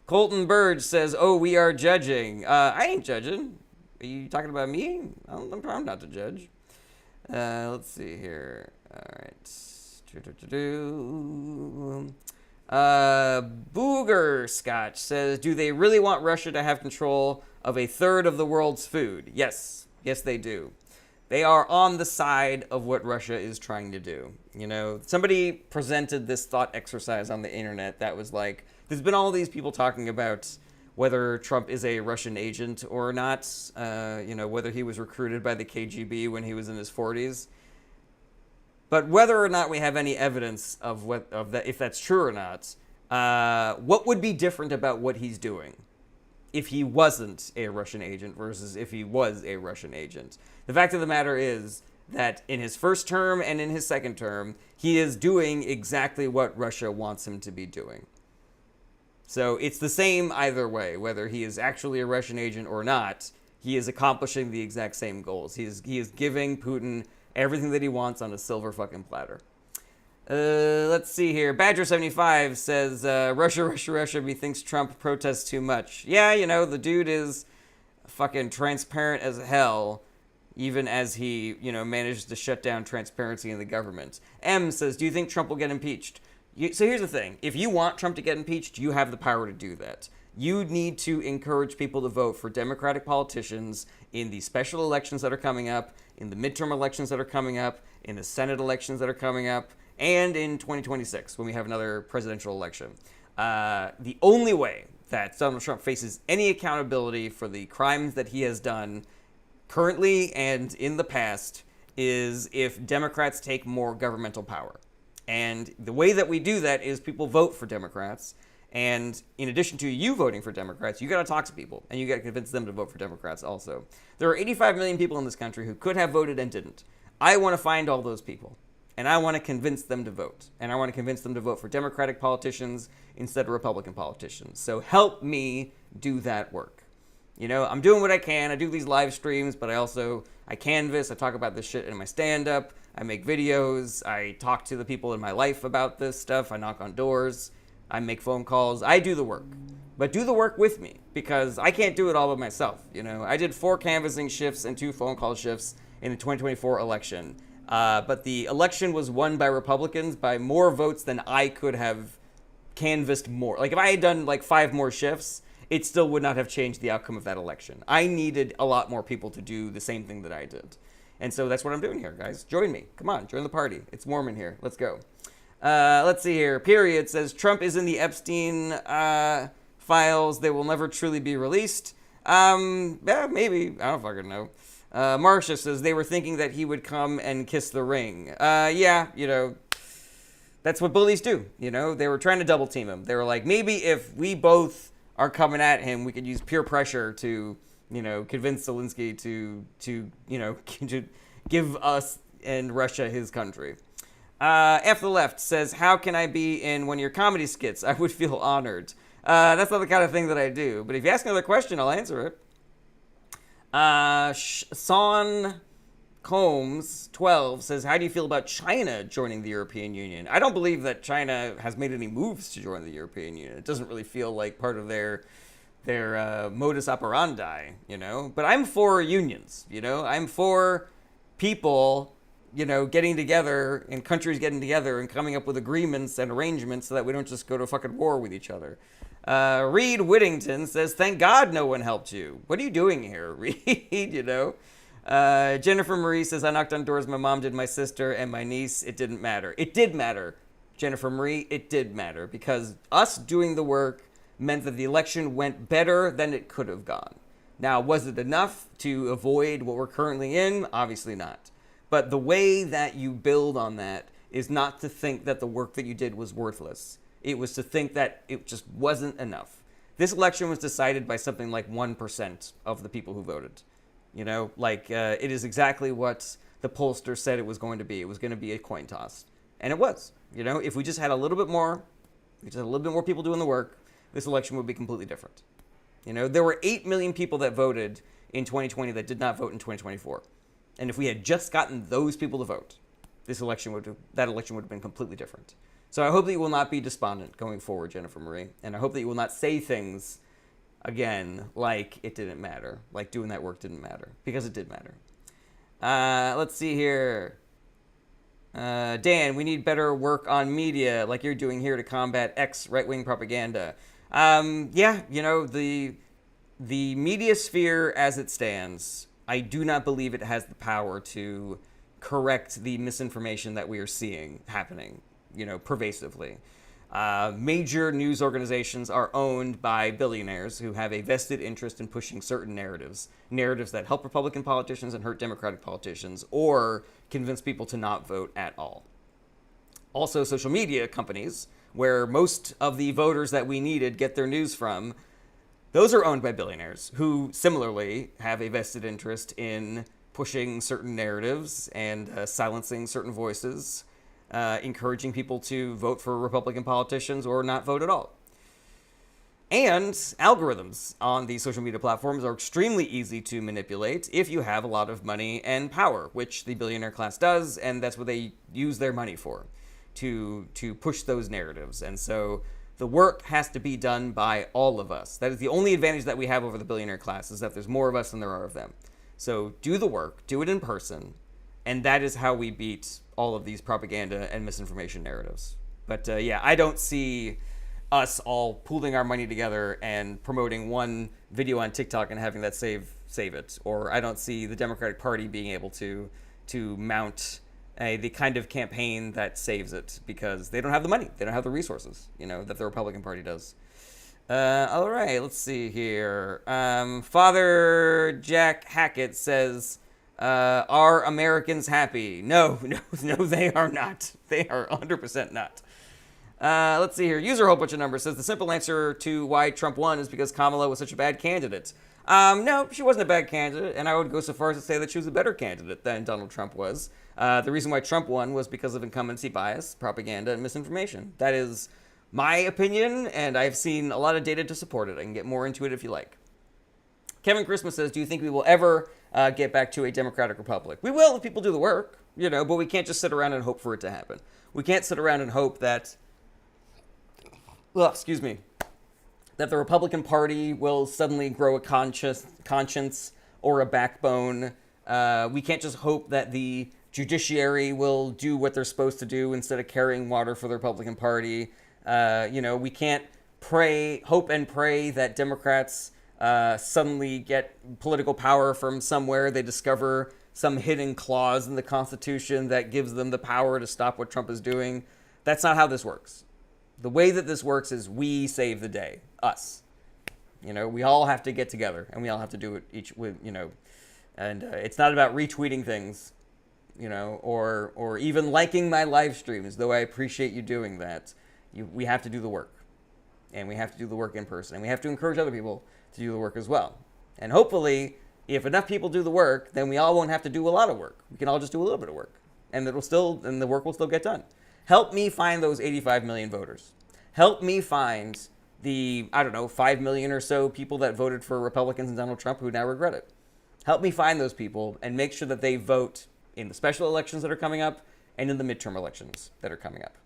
Colton Burge says, "Oh, we are judging." I ain't judging. Are you talking about me? I'm not to judge. Let's see here. All right. Booger Scotch says, do they really want Russia to have control of a third of the world's food? Yes. Yes, they do. They are on the side of what Russia is trying to do. You know, somebody presented this thought exercise on the internet that was like, there's been all these people talking about whether Trump is a Russian agent or not, you know, whether he was recruited by the KGB when he was in his 40s. But whether or not we have any evidence of that, if that's true or not, what would be different about what he's doing if he wasn't a Russian agent versus if he was a Russian agent? The fact of the matter is that in his first term and in his second term, he is doing exactly what Russia wants him to be doing. So it's the same either way, whether he is actually a Russian agent or not. He is accomplishing the exact same goals. He is giving Putin everything that he wants on a silver fucking platter. Let's see here. Badger75 says, Russia, methinks Trump protests too much. Yeah, you know, the dude is fucking transparent as hell, even as he, you know, manages to shut down transparency in the government. M says, do you think Trump will get impeached? So here's the thing. If you want Trump to get impeached, you have the power to do that. You need to encourage people to vote for Democratic politicians in the special elections that are coming up, in the midterm elections that are coming up, in the Senate elections that are coming up, and in 2026 when we have another presidential election. The only way that Donald Trump faces any accountability for the crimes that he has done currently and in the past is if Democrats take more governmental power. And the way that we do that is people vote for Democrats. And in addition to you voting for Democrats, you got to talk to people and you got to convince them to vote for Democrats also. There are 85 million people in this country who could have voted and didn't. I want to find all those people and I want to convince them to vote. And I want to convince them to vote for Democratic politicians instead of Republican politicians. So help me do that work. You know, I'm doing what I can. I do these live streams, but I canvas. I talk about this shit in my stand-up. I make videos. I talk to the people in my life about this stuff. I knock on doors. I make phone calls. I do the work. But do the work with me, because I can't do it all by myself. You know, I did 4 canvassing shifts and 2 phone call shifts in the 2024 election. But the election was won by Republicans by more votes than I could have canvassed more. Like, if I had done, 5 more shifts, it still would not have changed the outcome of that election. I needed a lot more people to do the same thing that I did. And so that's what I'm doing here, guys. Join me. Come on, join the party. It's warm in here. Let's go. Let's see here. Period says, Trump is in the Epstein files. They will never truly be released. Yeah, maybe. I don't fucking know. Marcia says, they were thinking that he would come and kiss the ring. Yeah, you know, that's what bullies do. You know, they were trying to double team him. They were like, maybe if we both are coming at him, we could use peer pressure to, you know, convince Zelensky to you know, to give us and Russia his country. F the Left says, how can I be in one of your comedy skits? I would feel honored. That's not the kind of thing that I do. But if you ask another question, I'll answer it. Son Combs 12 says, how do you feel about China joining the European Union? I don't believe that China has made any moves to join the European Union. It doesn't really feel like part of their modus operandi, you know? But I'm for unions, you know? I'm for people, you know, getting together and countries getting together and coming up with agreements and arrangements so that we don't just go to fucking war with each other. Reed Whittington says, thank God no one helped you. What are you doing here, Reed, you know? Jennifer Marie says, I knocked on doors. My mom did, my sister, and my niece. It didn't matter. It did matter, Jennifer Marie. It did matter because us doing the work meant that the election went better than it could have gone. Now, was it enough to avoid what we're currently in? Obviously not. But the way that you build on that is not to think that the work that you did was worthless. It was to think that it just wasn't enough. This election was decided by something like 1% of the people who voted. You know, it is exactly what the pollster said it was going to be. It was going to be a coin toss. And it was. You know, if we just had a little bit more, people doing the work, this election would be completely different. You know, there were 8 million people that voted in 2020 that did not vote in 2024. And if we had just gotten those people to vote, that election would have been completely different. So I hope that you will not be despondent going forward, Jennifer Marie. And I hope that you will not say things again like it didn't matter, like doing that work didn't matter, because it did matter. Let's see here. Dan, we need better work on media like you're doing here to combat X right-wing propaganda. Yeah, the media sphere as it stands, I do not believe it has the power to correct the misinformation that we are seeing happening, pervasively. Major news organizations are owned by billionaires who have a vested interest in pushing certain narratives that help Republican politicians and hurt Democratic politicians, or convince people to not vote at all. Also, social media companies, where most of the voters that we needed get their news from, those are owned by billionaires who similarly have a vested interest in pushing certain narratives and silencing certain voices, encouraging people to vote for Republican politicians or not vote at all. And algorithms on these social media platforms are extremely easy to manipulate if you have a lot of money and power, which the billionaire class does, and that's what they use their money for, to push those narratives. And so the work has to be done by all of us. That is the only advantage that we have over the billionaire class, is that there's more of us than there are of them. So do the work, do it in person, and that is how we beat all of these propaganda and misinformation narratives. But yeah, I don't see us all pooling our money together and promoting one video on TikTok and having that save it. Or I don't see the Democratic Party being able to mount the kind of campaign that saves it, because they don't have the money, they don't have the resources, that the Republican Party does. All right, let's see here. Father Jack Hackett says, are Americans happy? No, they are not. They are 100% not. Let's see here. User whole bunch of numbers says the simple answer to why Trump won is because Kamala was such a bad candidate. No, she wasn't a bad candidate, and I would go so far as to say that she was a better candidate than Donald Trump was. The reason why Trump won was because of incumbency bias, propaganda, and misinformation. That is my opinion, and I've seen a lot of data to support it. I can get more into it if you like. Kevin Christmas says, do you think we will ever get back to a democratic republic? We will if people do the work, but we can't just sit around and hope for it to happen. We can't sit around and hope that, that the Republican Party will suddenly grow a conscience or a backbone. We can't just hope that the judiciary will do what they're supposed to do instead of carrying water for the Republican Party. We can't hope and pray that Democrats suddenly get political power from somewhere. They discover some hidden clause in the Constitution that gives them the power to stop what Trump is doing. That's not how this works. The way that this works is we save the day, us. We all have to get together, and we all have to do it and it's not about retweeting things, or even liking my live streams, though I appreciate you doing that. We have to do the work, and we have to do the work in person, and we have to encourage other people to do the work as well. And hopefully, if enough people do the work, then we all won't have to do a lot of work. We can all just do a little bit of work, and the work will still get done. Help me find those 85 million voters. Help me find the, 5 million or so people that voted for Republicans and Donald Trump who now regret it. Help me find those people and make sure that they vote in the special elections that are coming up and in the midterm elections that are coming up.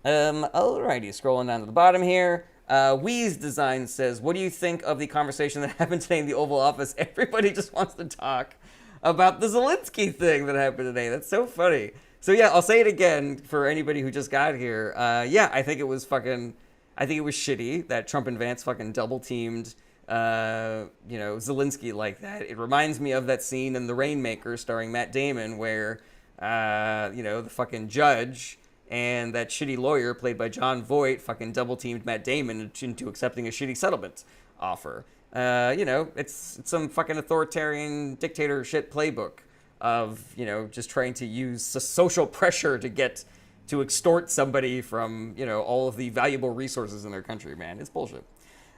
Alrighty, scrolling down to the bottom here. Weez Design says, what do you think of the conversation that happened today in the Oval Office? Everybody just wants to talk about the Zelensky thing that happened today. That's so funny. So yeah, I'll say it again for anybody who just got here. I think it was shitty that Trump and Vance fucking double teamed, Zelensky like that. It reminds me of that scene in The Rainmaker starring Matt Damon where, the fucking judge and that shitty lawyer played by Jon Voight fucking double teamed Matt Damon into accepting a shitty settlement offer. It's some fucking authoritarian dictator shit playbook of, just trying to use social pressure to extort somebody from, all of the valuable resources in their country, man. It's bullshit.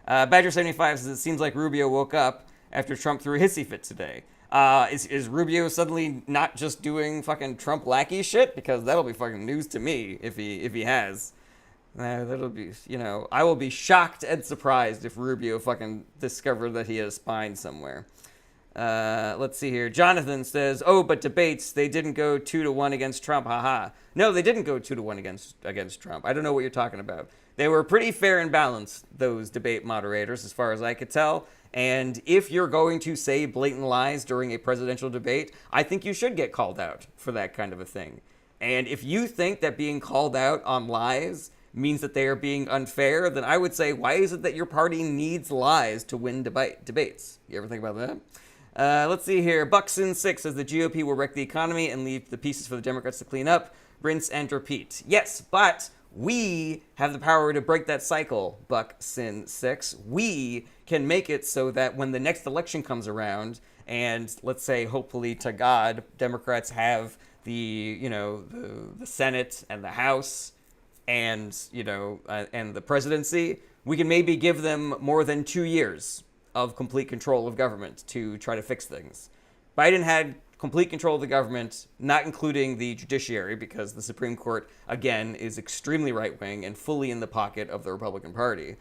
Badger75 says, it seems like Rubio woke up after Trump threw a hissy fit today. Is Rubio suddenly not just doing fucking Trump lackey shit? Because that'll be fucking news to me if he has. That'll be, I will be shocked and surprised if Rubio fucking discovered that he has spine somewhere. Let's see here. Jonathan says, but debates, they didn't go 2-1 against Trump. Haha. No, they didn't go 2-1 against Trump. I don't know what you're talking about. They were pretty fair and balanced, those debate moderators, as far as I could tell. And if you're going to say blatant lies during a presidential debate, I think you should get called out for that kind of a thing. And if you think that being called out on lies means that they are being unfair, then I would say, why is it that your party needs lies to win debates? You ever think about that? Let's see here. Bucksin6 says the GOP will wreck the economy and leave the pieces for the Democrats to clean up. Rinse and repeat. Yes, but we have the power to break that cycle, Bucksin6. We can make it so that when the next election comes around, and let's say, hopefully to God, Democrats have the Senate and the House and, and the presidency, we can maybe give them more than 2 years of complete control of government to try to fix things. Biden had complete control of the government, not including the judiciary, because the Supreme Court, again, is extremely right-wing and fully in the pocket of the Republican Party.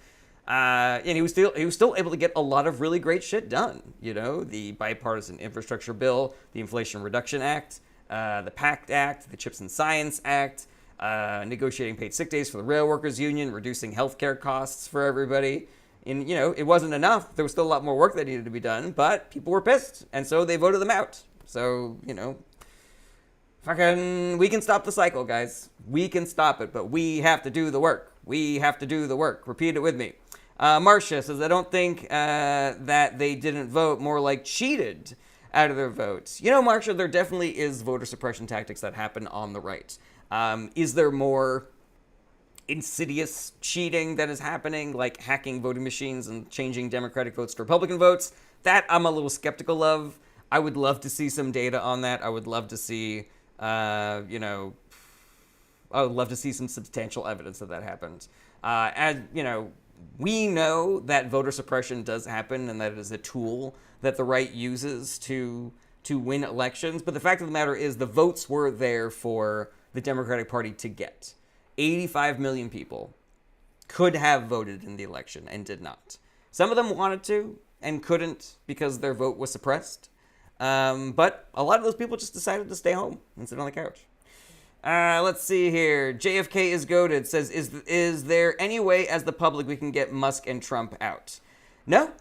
And he was still able to get a lot of really great shit done. The bipartisan infrastructure bill, the Inflation Reduction Act, the PACT Act, the Chips and Science Act, negotiating paid sick days for the rail workers union, reducing healthcare costs for everybody. And, it wasn't enough. There was still a lot more work that needed to be done, but people were pissed, and so they voted them out. So, fucking, we can stop the cycle, guys. We can stop it, but we have to do the work. We have to do the work. Repeat it with me. Marcia says, I don't think that they didn't vote, more like cheated out of their votes. Marcia, there definitely is voter suppression tactics that happen on the right. Is there more insidious cheating that is happening, like hacking voting machines and changing Democratic votes to Republican votes? That I'm a little skeptical of. I would love to see some data on that. I would love to see, I would love to see some substantial evidence that happened. We know that voter suppression does happen and that it is a tool that the right uses to win elections. But the fact of the matter is the votes were there for the Democratic Party to get. 85 million people could have voted in the election and did not. Some of them wanted to and couldn't because their vote was suppressed. But a lot of those people just decided to stay home and sit on the couch. Let's see here. JFK is goated. Says, is there any way as the public we can get Musk and Trump out? No.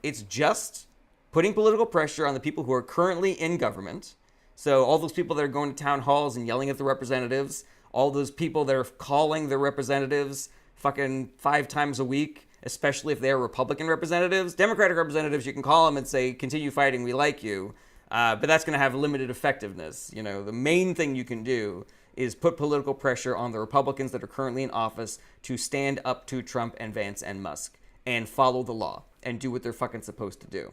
It's just putting political pressure on the people who are currently in government. So all those people that are going to town halls and yelling at the representatives, all those people that are calling their representatives fucking 5 times a week, especially if they're Republican representatives. Democratic representatives, you can call them and say, continue fighting, we like you. But that's going to have limited effectiveness. The main thing you can do is put political pressure on the Republicans that are currently in office to stand up to Trump and Vance and Musk and follow the law and do what they're fucking supposed to do.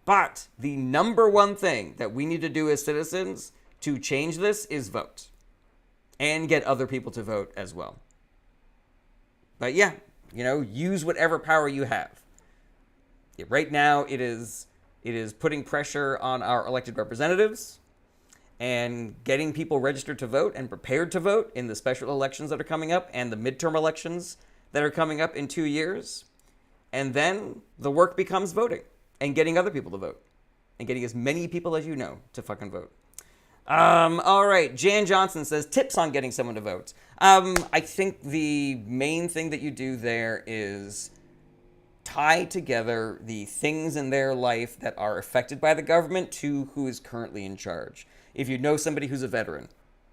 But the number one thing that we need to do as citizens to change this is vote and get other people to vote as well. But yeah, use whatever power you have. Right now, it is putting pressure on our elected representatives and getting people registered to vote and prepared to vote in the special elections that are coming up and the midterm elections that are coming up in 2 years. And then the work becomes voting and getting other people to vote and getting as many people as you know to fucking vote. All right. Jan Johnson says, tips on getting someone to vote. I think the main thing that you do there is tie together the things in their life that are affected by the government to who is currently in charge. If you know somebody who's a veteran,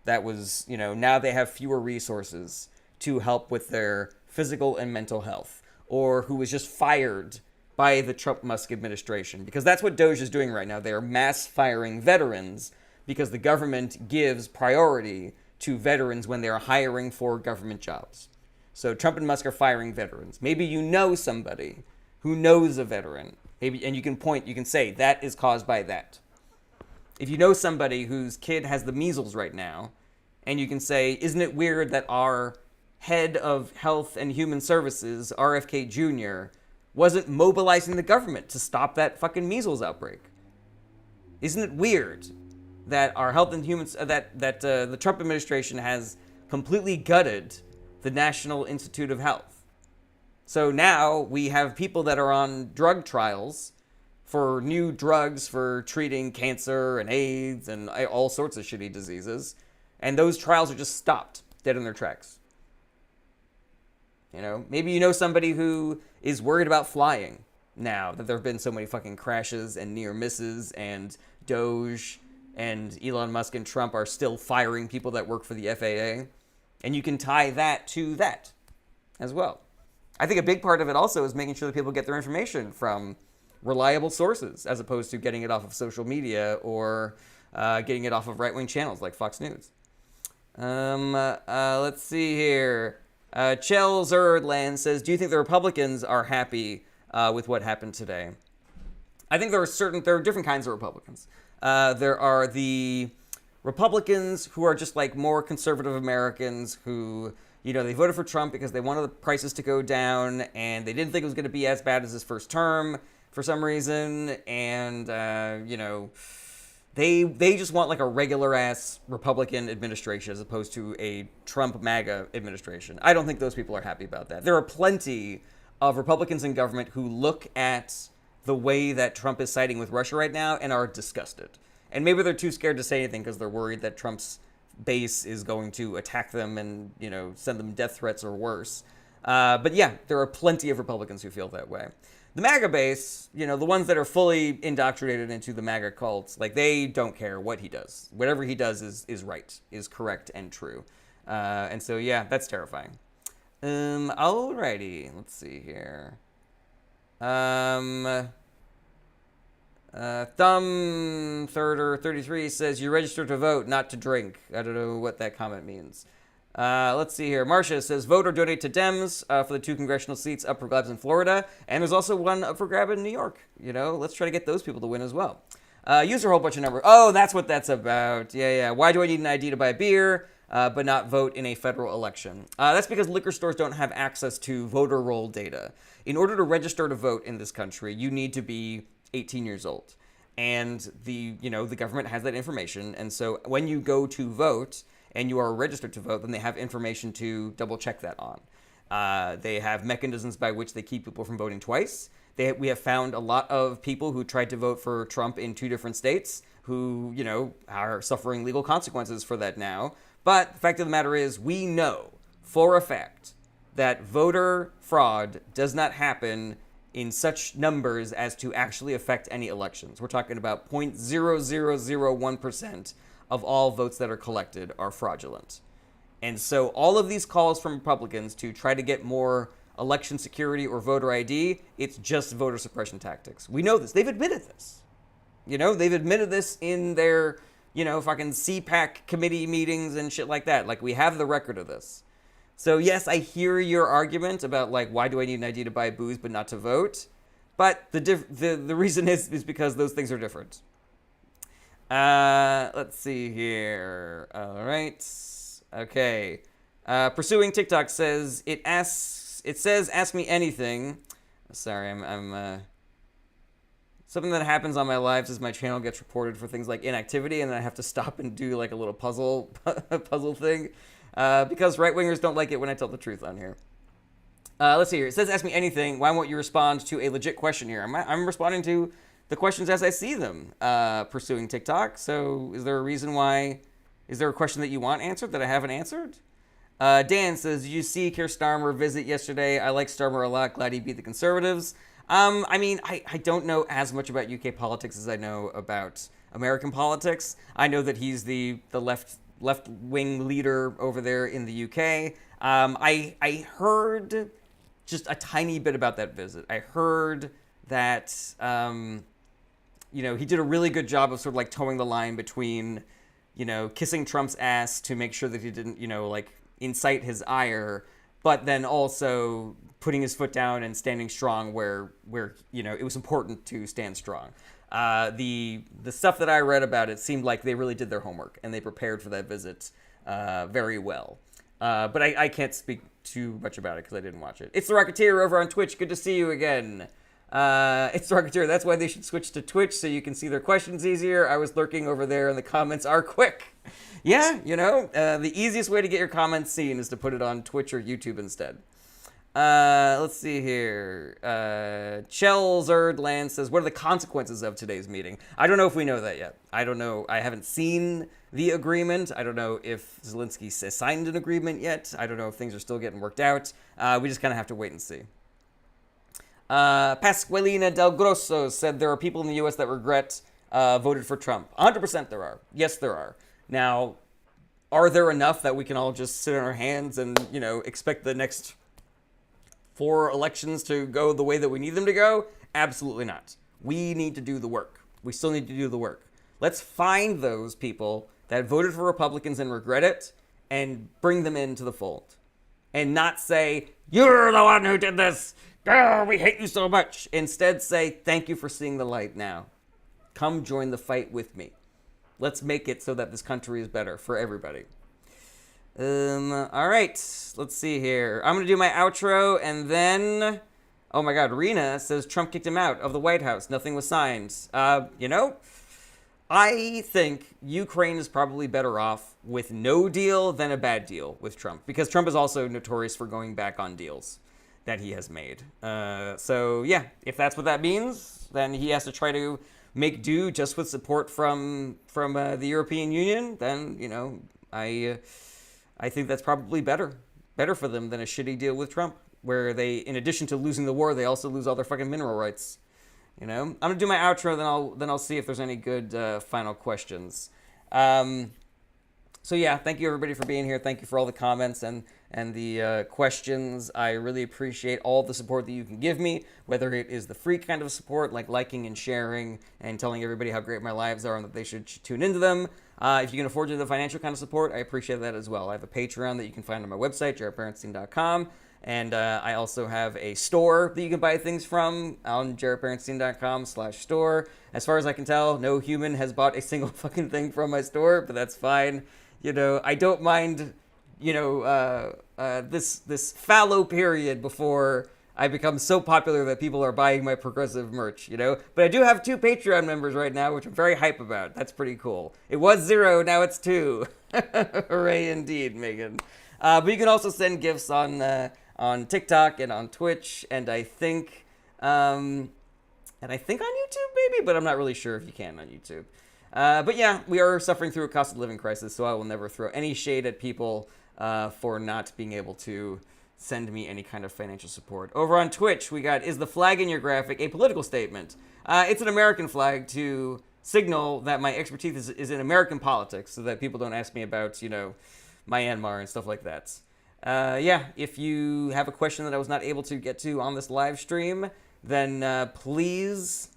that was, now they have fewer resources to help with their physical and mental health, or who was just fired by the Trump-Musk administration, because that's what DOJ is doing right now. They are mass firing veterans because the government gives priority to veterans when they're hiring for government jobs. So Trump and Musk are firing veterans. Maybe you know somebody who knows a veteran, maybe, and you can say that is caused by that. If you know somebody whose kid has the measles right now, and you can say, isn't it weird that our head of Health and Human Services, RFK Jr., wasn't mobilizing the government to stop that fucking measles outbreak? Isn't it weird that our health and human the Trump administration has completely gutted the National Institute of Health? So now we have people that are on drug trials for new drugs for treating cancer and AIDS and all sorts of shitty diseases, and those trials are just stopped dead in their tracks. Maybe you know somebody who is worried about flying now that there have been so many fucking crashes and near misses and Doge and Elon Musk and Trump are still firing people that work for the FAA. And you can tie that to that as well. I think a big part of it also is making sure that people get their information from reliable sources as opposed to getting it off of social media or getting it off of right-wing channels like Fox News. Let's see here. Chell Zerdland says, do you think the Republicans are happy with what happened today? I think there are different kinds of Republicans. There are the Republicans who are just like more conservative Americans who, they voted for Trump because they wanted the prices to go down and they didn't think it was going to be as bad as his first term for some reason. And, they just want like a regular ass Republican administration as opposed to a Trump MAGA administration. I don't think those people are happy about that. There are plenty of Republicans in government who look at the way that Trump is siding with Russia right now and are disgusted. And maybe they're too scared to say anything because they're worried that Trump's base is going to attack them and, send them death threats or worse. But yeah, there are plenty of Republicans who feel that way. The MAGA base, the ones that are fully indoctrinated into the MAGA cults, like they don't care what he does. Whatever he does is right, is correct and true. And so, yeah, that's terrifying. Alrighty, let's see here. Thumb Thirder 33 says you register to vote, not to drink. I don't know what that comment means. Let's see here. Marcia says vote or donate to Dems for the 2 congressional seats up for grabs in Florida, and there's also one up for grab in New York. Let's try to get those people to win as well. User a whole bunch of numbers. Oh, that's what that's about. Yeah. Why do I need an ID to buy beer, but not vote in a federal election? That's because liquor stores don't have access to voter roll data. In order to register to vote in this country, you need to be 18 years old. And the government has that information. And so when you go to vote and you are registered to vote, then they have information to double check that on. They have mechanisms by which they keep people from voting twice. We have found a lot of people who tried to vote for Trump in 2 different states who, are suffering legal consequences for that now. But the fact of the matter is, we know for a fact that voter fraud does not happen in such numbers as to actually affect any elections. We're talking about 0.0001% of all votes that are collected are fraudulent. And so all of these calls from Republicans to try to get more election security or voter ID, it's just voter suppression tactics. We know this. They've admitted this. They've admitted this in their, fucking CPAC committee meetings and shit like that. Like, we have the record of this. So yes, I hear your argument about like, why do I need an ID to buy booze but not to vote? But the reason is because those things are different. Let's see here. All right. Okay. Pursuing TikTok says it says ask me anything. Sorry, I'm something that happens on my lives is my channel gets reported for things like inactivity, and then I have to stop and do like a little puzzle thing. Because right-wingers don't like it when I tell the truth on here. Let's see here. It says, ask me anything. Why won't you respond to a legit question here? I'm responding to the questions as I see them, pursuing TikTok. So is there a reason why? Is there a question that you want answered that I haven't answered? Dan says, did you see Keir Starmer visit yesterday? I like Starmer a lot. Glad he beat the Conservatives. I don't know as much about UK politics as I know about American politics. I know that he's the left-wing leader over there in the UK. I heard just a tiny bit about that visit. I heard that, he did a really good job of sort of like towing the line between, kissing Trump's ass to make sure that he didn't, incite his ire, but then also putting his foot down and standing strong where it was important to stand strong. The stuff that I read about it seemed like they really did their homework and they prepared for that visit very well. But I can't speak too much about it because I didn't watch it. It's the Rocketeer over on Twitch. Good to see you again. It's the Rocketeer. That's why they should switch to Twitch so you can see their questions easier. I was lurking over there and the comments are quick. Yeah, the easiest way to get your comments seen is to put it on Twitch or YouTube instead. Let's see here. Chell Zerdland says, what are the consequences of today's meeting? I don't know if we know that yet. I don't know. I haven't seen the agreement. I don't know if Zelensky signed an agreement yet. I don't know if things are still getting worked out. We just kind of have to wait and see. Pasqualina Del Grosso said there are people in the U.S. that regret voted for Trump. 100% there are. Yes, there are. Now, are there enough that we can all just sit on our hands and, expect the next 4 elections to go the way that we need them to go? Absolutely not. We need to do the work. We still need to do the work. Let's find those people that voted for Republicans and regret it and bring them into the fold. And not say, you're the one who did this. Oh, we hate you so much. Instead, say, thank you for seeing the light now. Come join the fight with me. Let's make it so that this country is better for everybody. All right. Let's see here. I'm going to do my outro and then... Oh my God, Rena says Trump kicked him out of the White House. Nothing was signed. I think Ukraine is probably better off with no deal than a bad deal with Trump, because Trump is also notorious for going back on deals that he has made. So yeah, if that's what that means, then he has to try to make do just with support from the European Union. Then I think that's probably better for them than a shitty deal with Trump, where they, in addition to losing the war, they also lose all their fucking mineral rights. I'm gonna do my outro, then I'll see if there's any good final questions. So yeah, thank you everybody for being here. Thank you for all the comments and the questions. I really appreciate all the support that you can give me, whether it is the free kind of support, like liking and sharing and telling everybody how great my lives are and that they should tune into them. If you can afford to do the financial kind of support, I appreciate that as well. I have a Patreon that you can find on my website, jaredberenstein.com. And I also have a store that you can buy things from on jaredberenstein.com/store. As far as I can tell, no human has bought a single fucking thing from my store, but that's fine. I don't mind, this fallow period before I become so popular that people are buying my progressive merch, But I do have 2 Patreon members right now, which I'm very hype about. That's pretty cool. It was 0, now it's 2. Hooray indeed, Megan. But you can also send gifts on TikTok and on Twitch, and I think on YouTube maybe, but I'm not really sure if you can on YouTube. But yeah, we are suffering through a cost of living crisis, so I will never throw any shade at people for not being able to send me any kind of financial support. Over on Twitch, we got, is the flag in your graphic a political statement? It's an American flag to signal that my expertise is in American politics, so that people don't ask me about, Myanmar and stuff like that. If you have a question that I was not able to get to on this live stream, then please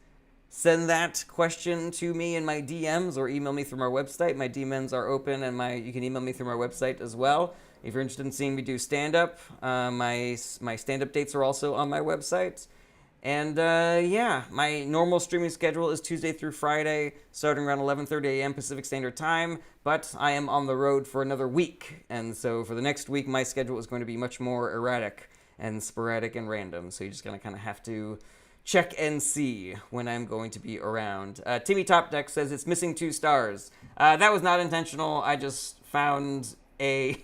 send that question to me in my DMs or email me through my website. My DMs are open, and you can email me through my website as well. If you're interested in seeing me do stand-up, my stand-up dates are also on my website. And my normal streaming schedule is Tuesday through Friday, starting around 11:30 a.m. Pacific Standard Time, but I am on the road for another week, and so for the next week, my schedule is going to be much more erratic and sporadic and random, so you're just going to kind of have to check and see when I'm going to be around. Timmy Top Deck says it's missing 2 stars. That was not intentional. I just found an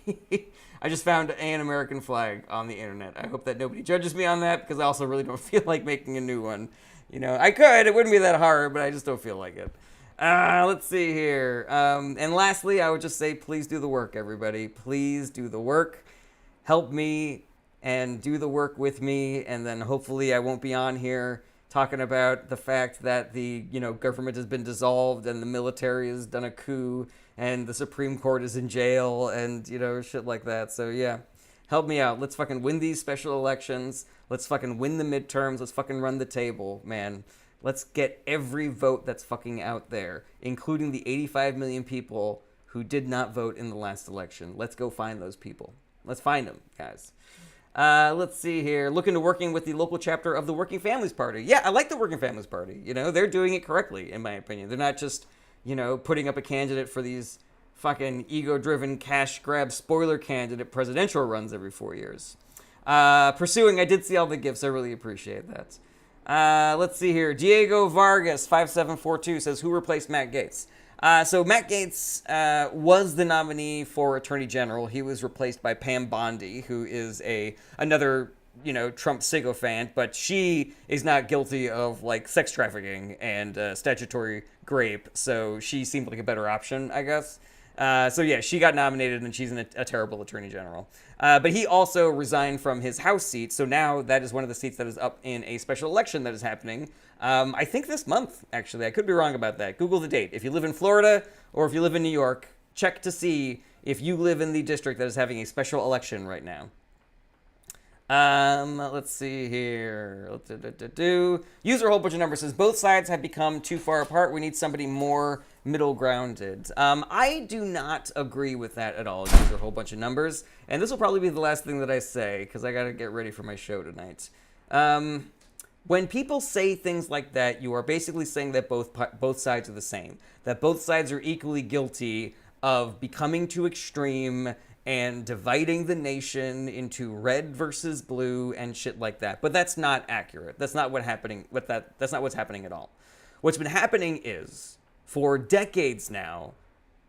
American flag on the internet. I hope that nobody judges me on that, because I also really don't feel like making a new one. I could. It wouldn't be that hard, but I just don't feel like it. Let's see here. And lastly, I would just say, please do the work, everybody. Please do the work. Help me and do the work with me, and then hopefully I won't be on here talking about the fact that the government has been dissolved and the military has done a coup and the Supreme Court is in jail and shit like that. So yeah, help me out. Let's fucking win these special elections. Let's fucking win the midterms. Let's fucking run the table, man. Let's get every vote that's fucking out there, including the 85 million people who did not vote in the last election. Let's go find those people. Let's find them, guys. Let's see here. Look into working with the local chapter of the Working Families Party. Yeah, I like the Working Families Party. They're doing it correctly, in my opinion. They're not just, putting up a candidate for these fucking ego-driven cash grab spoiler candidate presidential runs every 4 years. Pursuing, I did see all the gifts. I really appreciate that. Let's see here. Diego Vargas 5742 says, who replaced Matt Gaetz? So Matt Gaetz was the nominee for Attorney General. He was replaced by Pam Bondi, who is another Trump sycophant, but she is not guilty of sex trafficking and statutory rape, so she seemed like a better option, I guess. So yeah, she got nominated, and she's a terrible attorney general. But he also resigned from his House seat, so now that is one of the seats that is up in a special election that is happening. I think this month, actually. I could be wrong about that. Google the date. If you live in Florida or if you live in New York, check to see if you live in the district that is having a special election right now. Let's see here. User a whole bunch of numbers says both sides have become too far apart. We need somebody more middle grounded. I do not agree with that at all. User a whole bunch of numbers, and this will probably be the last thing that I say because I gotta get ready for my show tonight. When people say things like that, you are basically saying that both sides are the same. That both sides are equally guilty of becoming too extreme and dividing the nation into red versus blue and shit like that. But that's not accurate. That's not what's happening at all. What's been happening is, for decades now,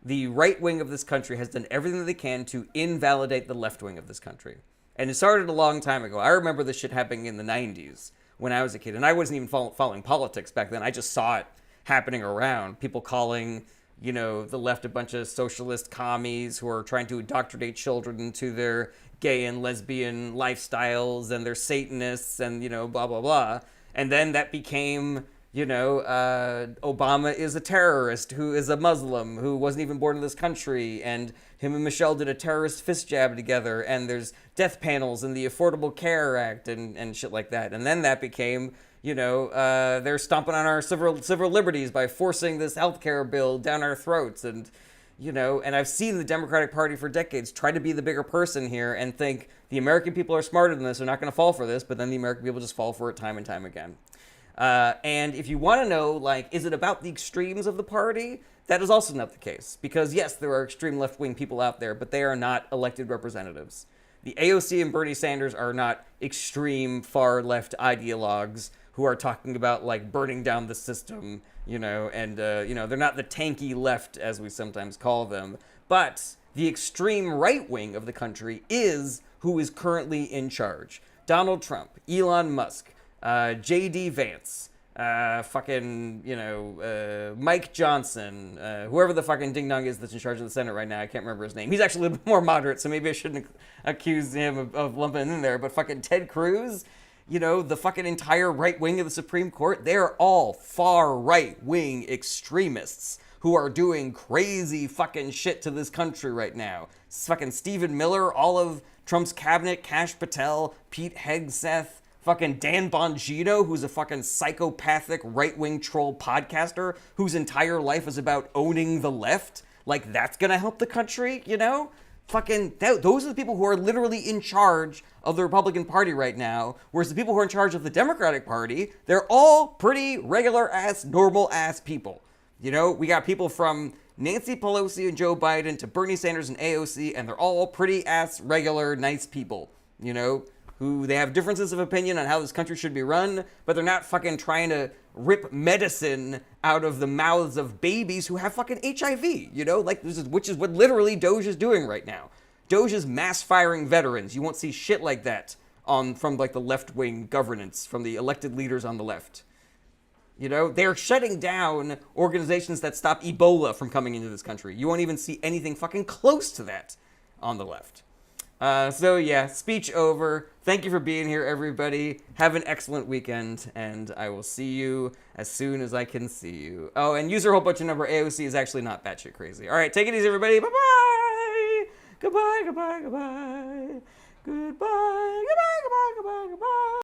the right wing of this country has done everything that they can to invalidate the left wing of this country. And it started a long time ago. I remember this shit happening in the 90s when I was a kid. And I wasn't even following politics back then. I just saw it happening around. People calling, the left a bunch of socialist commies who are trying to indoctrinate children into their gay and lesbian lifestyles, and they're Satanists and, blah, blah, blah. And then that became, Obama is a terrorist who is a Muslim who wasn't even born in this country, and him and Michelle did a terrorist fist jab together, and there's death panels in the Affordable Care Act and shit like that. And then that became, they're stomping on our civil liberties by forcing this healthcare bill down our throats. And, and I've seen the Democratic Party for decades try to be the bigger person here and think the American people are smarter than this, they're not going to fall for this, but then the American people just fall for it time and time again. And if you want to know, is it about the extremes of the party? That is also not the case. Because, yes, there are extreme left-wing people out there, but they are not elected representatives. The AOC and Bernie Sanders are not extreme far-left ideologues who are talking about, burning down the system, and, they're not the tanky left, as we sometimes call them. But the extreme right wing of the country is who is currently in charge. Donald Trump, Elon Musk, J.D. Vance, Mike Johnson, whoever the fucking ding-dong is that's in charge of the Senate right now. I can't remember his name. He's actually a little bit more moderate, so maybe I shouldn't accuse him of lumping in there. But fucking Ted Cruz, the fucking entire right wing of the Supreme Court, they're all far right-wing extremists who are doing crazy fucking shit to this country right now. Fucking Stephen Miller, all of Trump's cabinet, Kash Patel, Pete Hegseth, fucking Dan Bongino, who's a fucking psychopathic right-wing troll podcaster whose entire life is about owning the left. That's gonna help the country, those are the people who are literally in charge of the Republican Party right now, whereas the people who are in charge of the Democratic Party, they're all pretty regular-ass, normal-ass people. We got people from Nancy Pelosi and Joe Biden to Bernie Sanders and AOC, and they're all pretty-ass, regular, nice people, who they have differences of opinion on how this country should be run, but they're not fucking trying to rip medicine out of the mouths of babies who have fucking HIV, which is what literally Doge is doing right now. Doge is mass firing veterans. You won't see shit like that from the left-wing governance, from the elected leaders on the left. They're shutting down organizations that stop Ebola from coming into this country. You won't even see anything fucking close to that on the left. Speech over. Thank you for being here, everybody. Have an excellent weekend, and I will see you as soon as I can see you. Oh, and user whole bunch of number AOC is actually not batshit crazy. All right, take it easy, everybody. Bye-bye. Goodbye, goodbye, goodbye. Goodbye, goodbye, goodbye, goodbye, goodbye.